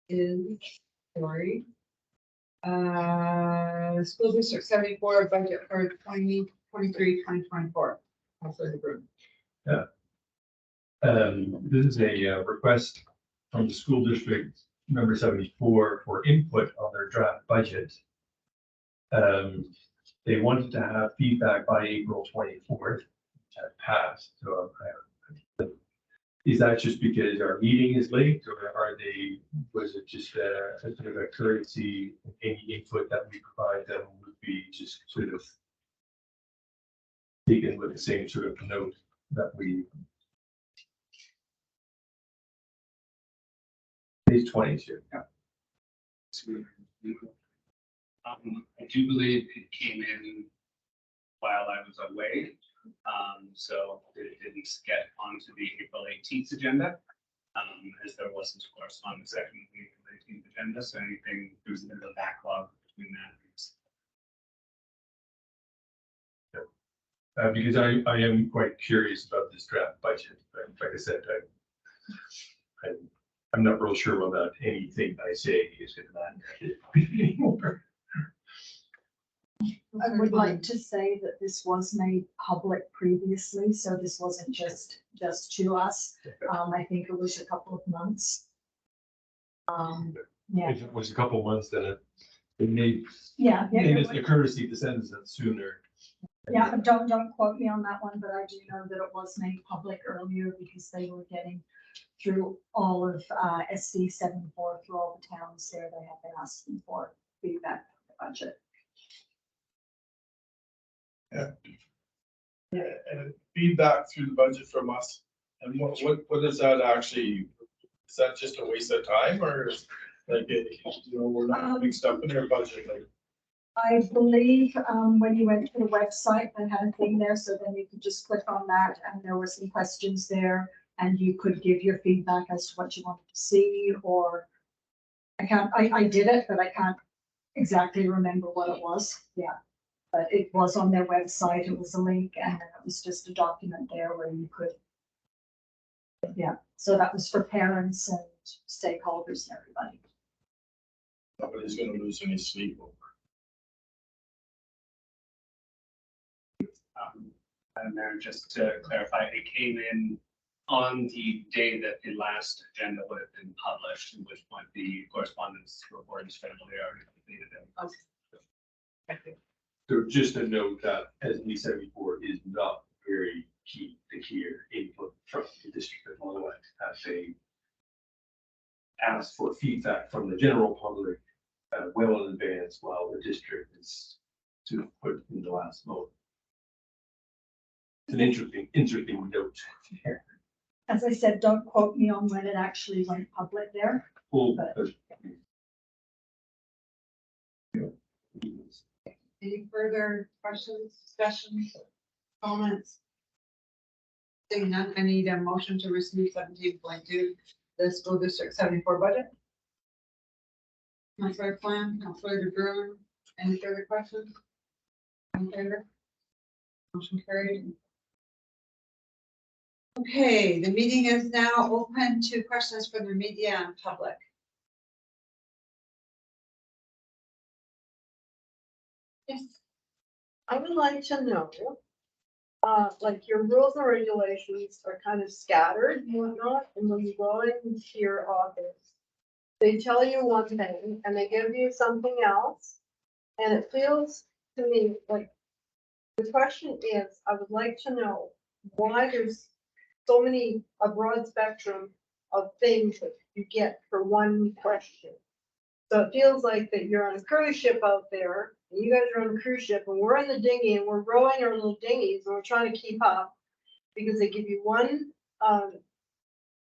is, sorry. School District 74 budget for 2023-2024. Councilor Brown. This is a request from the school district number 74 for input on their draft budget. They wanted to have feedback by April 24th, which had passed. So is that just because our meeting is late, or was it just a sort of a courtesy? Any input that we provide them would be just sort of taken with the same sort of note that we. Page 22. Yeah. I do believe it came in while I was away. So it didn't get onto the April 18th agenda. As there wasn't correspondence second the April 18th agenda, so anything, there was a bit of a backlog between that. Because I am quite curious about this draft budget. Like I said, I'm not real sure about anything I say is going to matter anymore. I would like to say that this was made public previously, so this wasn't just to us. I think it was a couple of months. Yeah, If it was a couple months, then it made yeah. it's a courtesy to send us that sooner. Yeah, don't quote me on that one, but I do know that it was made public earlier because they were getting through all of SD 74, through all the towns there. They have been asking for feedback on the budget. Yeah, and feedback through the budget from us. And what is that actually? Is that just a waste of time, or is like, we're not putting stuff in our budget, like? I believe when you went to the website, they had a thing there, so then you could just click on that and there were some questions there and you could give your feedback as to what you wanted to see, or I did it, but I can't exactly remember what it was. Yeah, but it was on their website. It was a link and then it was just a document there where you could. Yeah, so that was for parents and stakeholders and everybody. Nobody's gonna lose any sleep over. And there, just to clarify, it came in on the day that the last agenda would have been published, at which point the correspondence report is finally already completed. So just a note that, as we said before, is not very key to hear input from the district of Lillooet as they ask for feedback from the general public well in advance, while the district is to put in the last moment. It's an interesting note. As I said, don't quote me on when it actually went public there. Well, Any further questions, discussions, comments? Seeing none, I need a motion to receive 17.2, the school district 74 budget. Councilor Plan, Councilor DeBruin, any further questions? In favor? Motion carried. Okay, the meeting is now open to questions from the media and public. Yes. I would like to know, like your rules and regulations are kind of scattered and whatnot, and when you go into your office, they tell you one thing and they give you something else. And it feels to me like the question is, I would like to know why there's so many, a broad spectrum of things that you get for one question. So it feels like that you're on a cruise ship out there, and you guys are on a cruise ship, and we're in the dinghy, and we're rowing our little dinghies, and we're trying to keep up, because they give you one,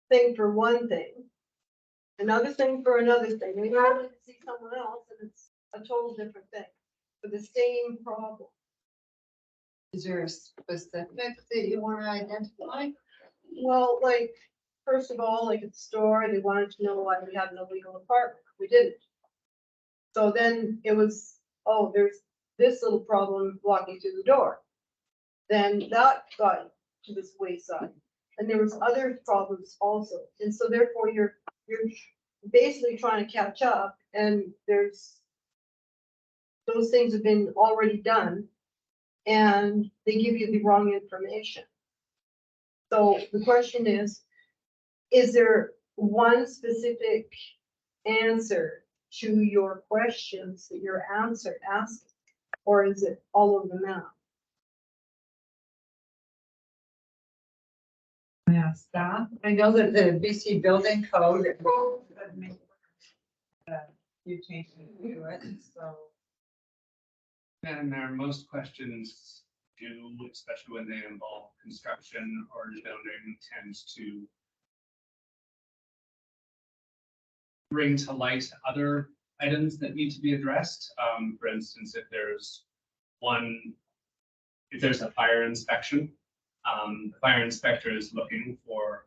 thing for one thing, another thing for another thing, and you're going to see someone else, and it's a total different thing, for the same problem. Is there a specific that you want to identify? Well, like, first of all, like at the store, they wanted to know why we had an illegal apartment. We didn't. So then it was, oh, there's this little problem walking through the door. Then that got to this wayside. And there was other problems also. And so therefore you're basically trying to catch up, and those things have been already done, and they give you the wrong information. So the question is there one specific answer to your questions that you're asking, or is it all of the map? Yeah, staff. I know that the BC building code. You changed to it, so. And there are most questions do, especially when they involve construction or zoning, tends to bring to light other items that need to be addressed. For instance, if there's a fire inspection, the fire inspector is looking for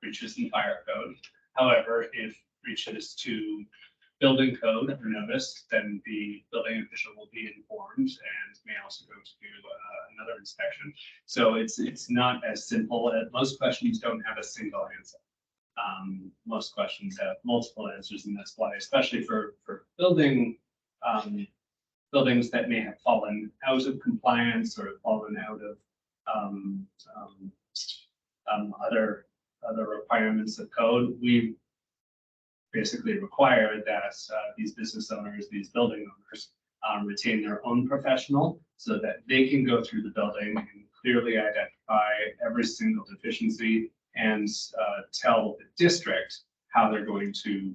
breaches in fire code. However, if breaches to building code are noticed, then the building official will be informed and may also go to do another inspection. So it's not as simple. Most questions don't have a single answer. Most questions have multiple answers, and that's why, especially for buildings that may have fallen out of compliance or have fallen out of other requirements of code, we basically require that these business owners, these building owners, retain their own professional so that they can go through the building and clearly identify every single deficiency and tell the district how they're going to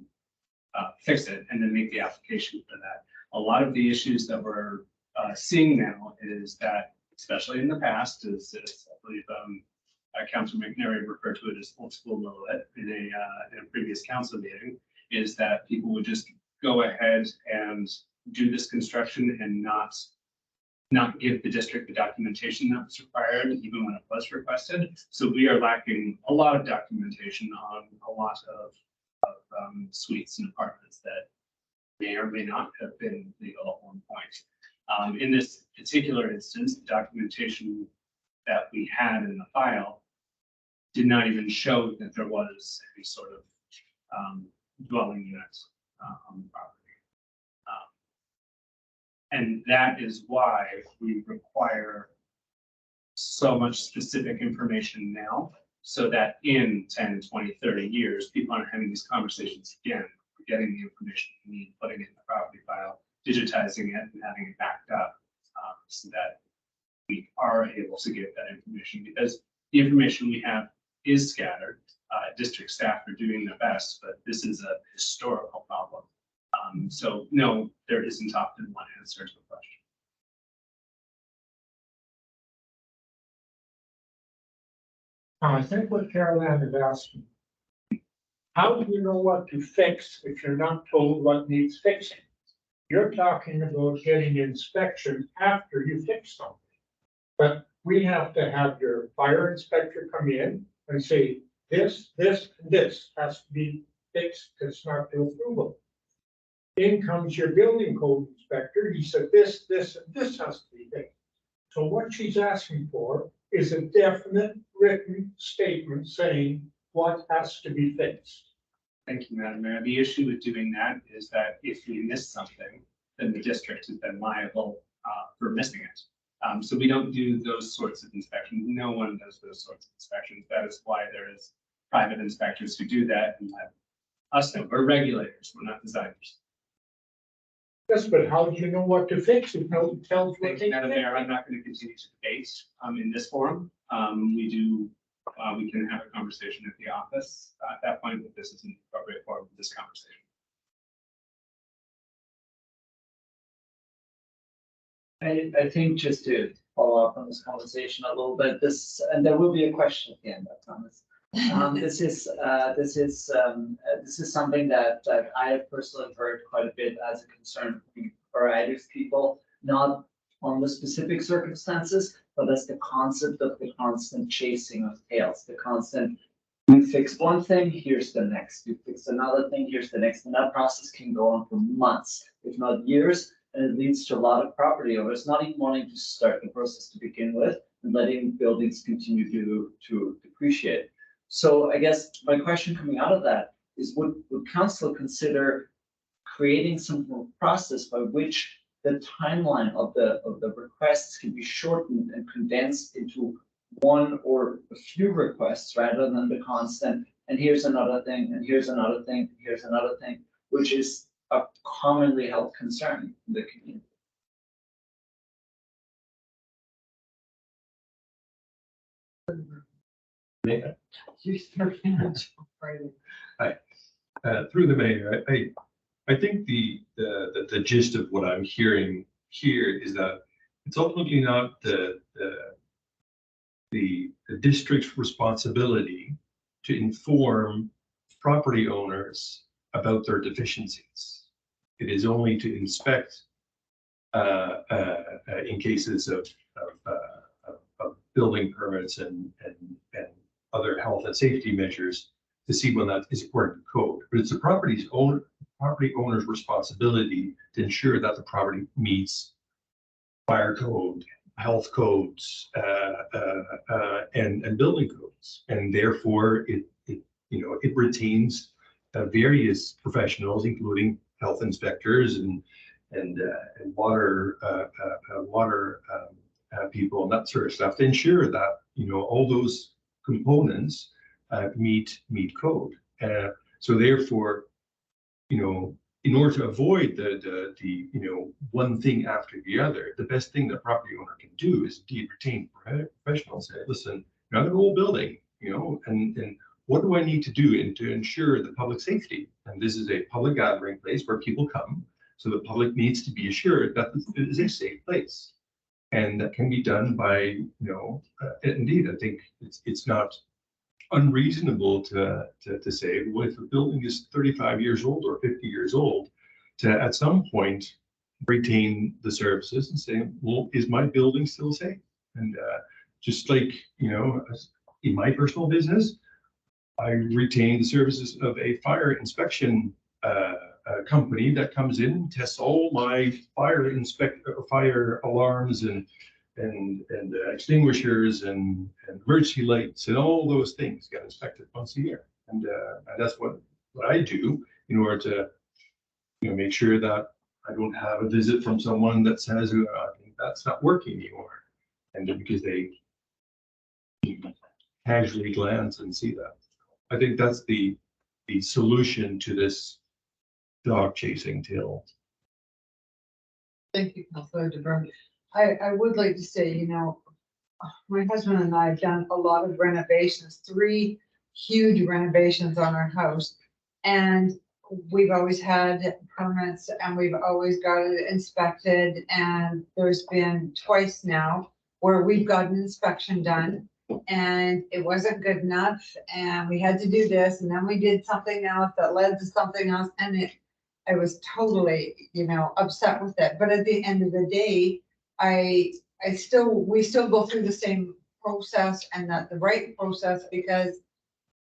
fix it and then make the application for that. A lot of the issues that we're seeing now is that, especially in the past, is I believe Councilor McNary referred to it as old school Lillooet in a previous council meeting, is that people would just go ahead and do this construction and not give the district the documentation that was required, even when it was requested. So we are lacking a lot of documentation on a lot of suites and apartments that may or may not have been legal at one point. In this particular instance, the documentation that we had in the file did not even show that there was any sort of dwelling unit on the property. And that is why we require so much specific information now, so that in 10, 20, 30 years, people aren't having these conversations again, getting the information we need, putting it in the property file, digitizing it and having it backed up, so that we are able to give that information, because the information we have is scattered. District staff are doing their best, but this is a historical problem. So no, there isn't often one answer to the question. I think what Caroline is asking, how do you know what to fix if you're not told what needs fixing? You're talking about getting inspection after you fix something. But we have to have your fire inspector come in and say, this, and this has to be fixed, because it's not the approval. In comes your building code inspector, he said, this, and this has to be fixed. So what she's asking for is a definite written statement saying what has to be fixed. Thank you, Madam Mayor. The issue with doing that is that if we miss something, then the district is then liable for missing it. So we don't do those sorts of inspections. No one does those sorts of inspections. That is why there is private inspectors who do that and let us know. We're regulators, we're not designers. Yes, but how do you know what to fix if no one tells you what Thank they you, Madam Mayor. I'm fix? not going to continue to debate in this forum. We can have a conversation at the office at that point, but this isn't the appropriate forum for this conversation. I think just to follow up on this conversation a little bit, and there will be a question at the end, I promise. This is something that I have personally heard quite a bit as a concern from a variety of people, not on the specific circumstances, but as the concept of the constant chasing of tails, the constant, you fix one thing, here's the next, you fix another thing, here's the next, and that process can go on for months, if not years, and it leads to a lot of property owners not even wanting to start the process to begin with, and letting buildings continue to depreciate. So I guess my question coming out of that is, would council consider creating some process by which the timeline of the requests can be shortened and condensed into one or a few requests rather than the constant, and here's another thing, and here's another thing, and here's another thing, which is a commonly held concern in the community. Through the mayor, I think the gist of what I'm hearing here is that it's ultimately not the district's responsibility to inform property owners about their deficiencies. It is only to inspect in cases of building permits and other health and safety measures to see when that is according to code. But it's the property owner's responsibility to ensure that the property meets fire code, health codes, and building codes, and therefore it retains various professionals, including health inspectors and water people and that sort of stuff, to ensure that all those components meet code. So therefore, in order to avoid the one thing after the other, the best thing the property owner can do is indeed retain professionals. Say, listen, I'm an old building, and what do I need to do to ensure the public safety? And this is a public gathering place where people come, so the public needs to be assured that it is a safe place, and that can be done by indeed, I think it's not unreasonable to say, well, if a building is 35 years old or 50 years old, to at some point retain the services and say, well, is my building still safe? And just like, in my personal business, I retain the services of a fire inspection company that comes in, tests all my fire alarms and extinguishers and emergency lights and all those things get inspected once a year. And that's what I do in order to make sure that I don't have a visit from someone that says, I think that's not working anymore. And because they casually glance and see that. I think that's the solution to this dog chasing tail. Thank you, Councilor DeBruin. I would like to say, my husband and I have done a lot of renovations, 3 huge renovations on our house. And we've always had permits and we've always got it inspected. And there's been twice now where we've got an inspection done and it wasn't good enough. And we had to do this, and then we did something else that led to something else. And I was totally, upset with it. But at the end of the day, I we still go through the same process and that the right process, because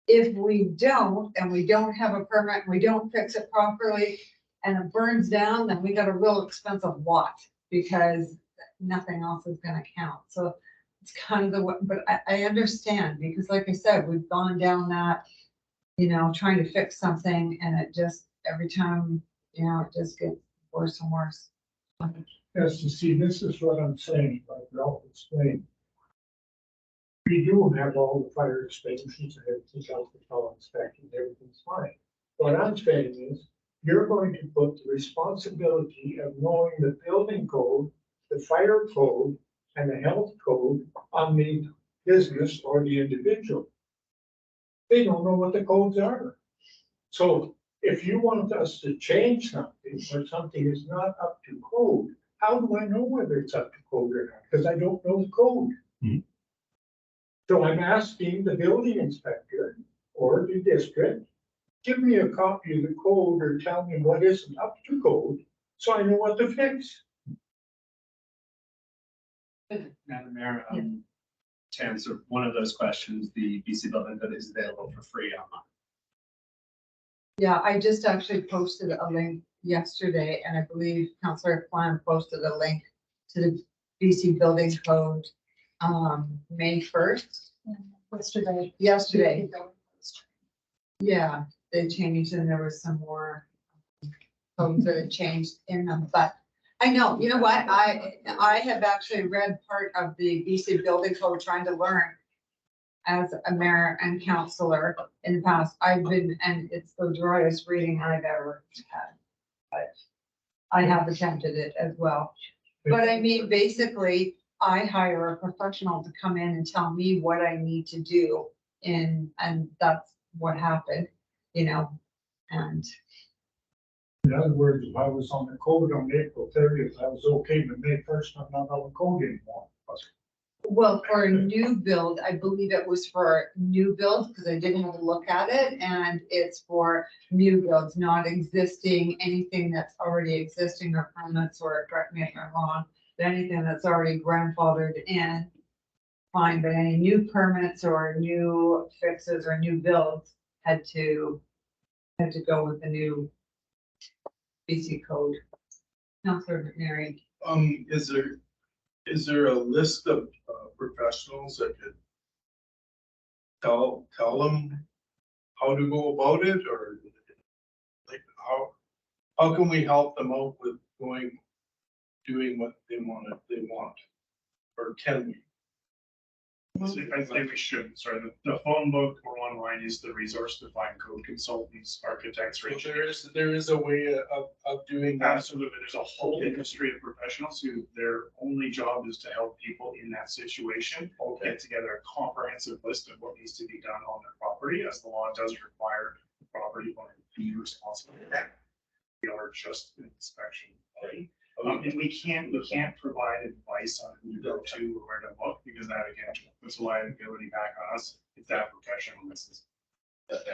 if we don't, and we don't have a permit, and we don't fix it properly, and it burns down, then we got a real expensive lot, because nothing else is gonna count. So it's kind of but I understand, because like I said, we've gone down that, trying to fix something, and it just, every time, it just gets worse and worse. Yes, you see, this is what I'm saying, like Ralph explained. We do have all the fire extinguishers and everything else, the fellow inspection, everything's fine. What I'm saying is, you're going to put the responsibility of knowing the building code, the fire code, and the health code on the business or the individual. They don't know what the codes are. So if you want us to change something or something is not up to code, how do I know whether it's up to code or not? Because I don't know the code. Mhm. So I'm asking the building inspector or the district, give me a copy of the code or tell me what isn't up to code, so I know what to fix. Madam Mayor, to answer one of those questions, the BC Building Code is available for free online. Yeah, I just actually posted a link yesterday, and I believe Councillor Kwan posted a link to the BC Building Code, May 1st. Yesterday. Yeah, they changed, and there was some more codes that had changed in them, but I know, you know what, I have actually read part of the BC Building Code, trying to learn as a mayor and councillor in the past. And it's the driest reading I've ever had. But I have attempted it as well. But I mean, basically, I hire a professional to come in and tell me what I need to do, and that's what happened, and. In other words, if I was on the code on April 30th, I was okay, but May 1st, I'm not on the code anymore. Well, for a new build, I believe it was for new builds, because I did have a look at it, and it's for new builds, not existing, anything that's already existing or permits, or correct me if I'm wrong, but anything that's already grandfathered in, fine, but any new permits or new fixes or new builds had to go with the new BC code. Councillor McNary. Is there a list of professionals that could tell them how to go about it, or like how can we help them out with doing what they want, or can we? I think we should, sorry, the phone book or online is the resource to find code consultants, architects, or engineers. There is a way of doing that. Absolutely, there's a whole industry of professionals who their only job is to help people in that situation. Get together a comprehensive list of what needs to be done on their property, as the law does require the property owner to be responsible. We are just an inspection party. And we can't provide advice on who to go to or where to look, because that again puts a liability back on us if that professional misses. But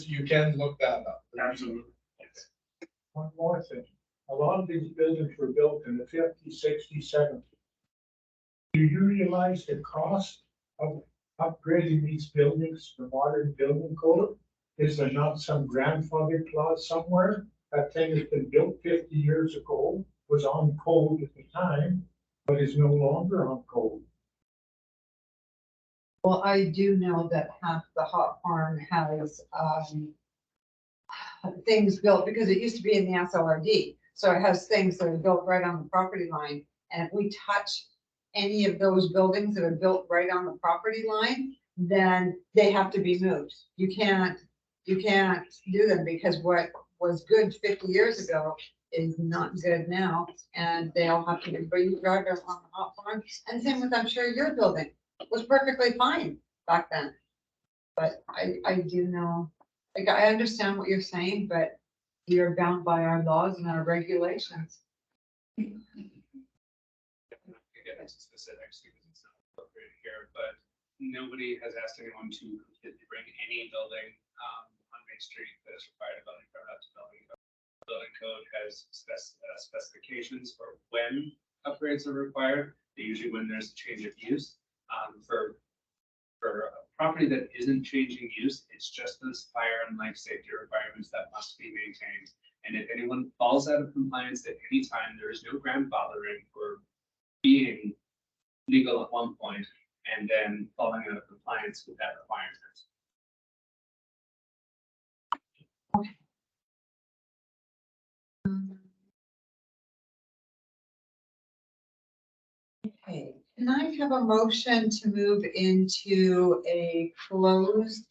you can look that up. Absolutely. Yes. One more thing, a lot of these buildings were built in the 50s, 60s, 70s. Do you realize the cost of upgrading these buildings to modern building code? Is there not some grandfather clause somewhere? That thing has been built 50 years ago, was on code at the time, but is no longer on code. Well, I do know that half the hot farm has, things built, because it used to be in the SLRD. So it has things that are built right on the property line. And if we touch any of those buildings that are built right on the property line, then they have to be moved. You can't do them, because what was good 50 years ago is not good now. And they all have to be breathed on the hot farm. And same with, I'm sure your building was perfectly fine back then. But I do know, like, I understand what you're saying, but we are bound by our laws and our regulations. Get into specifics because it's not appropriate here, but nobody has asked anyone to completely bring any building on Main Street that is required of building permit to building code. Building code has specifications for when upgrades are required. Usually when there's a change of use, for a property that isn't changing use, it's just those fire and life safety requirements that must be maintained. And if anyone falls out of compliance at any time, there is no grandfathering for being legal at one point and then falling out of compliance with that requirement. Okay, can I have a motion to move into a closed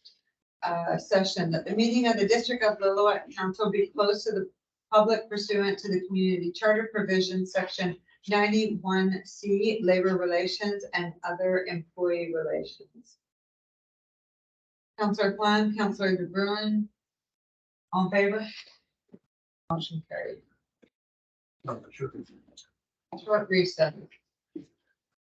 session, that the meeting of the District of Lillooet Council be closed to the public pursuant to the Community Charter Provision, Section 91C, Labor Relations and Other Employee Relations. Councillor Kwan, Councillor DeBruin, all in favor? Motion carried. Short recess.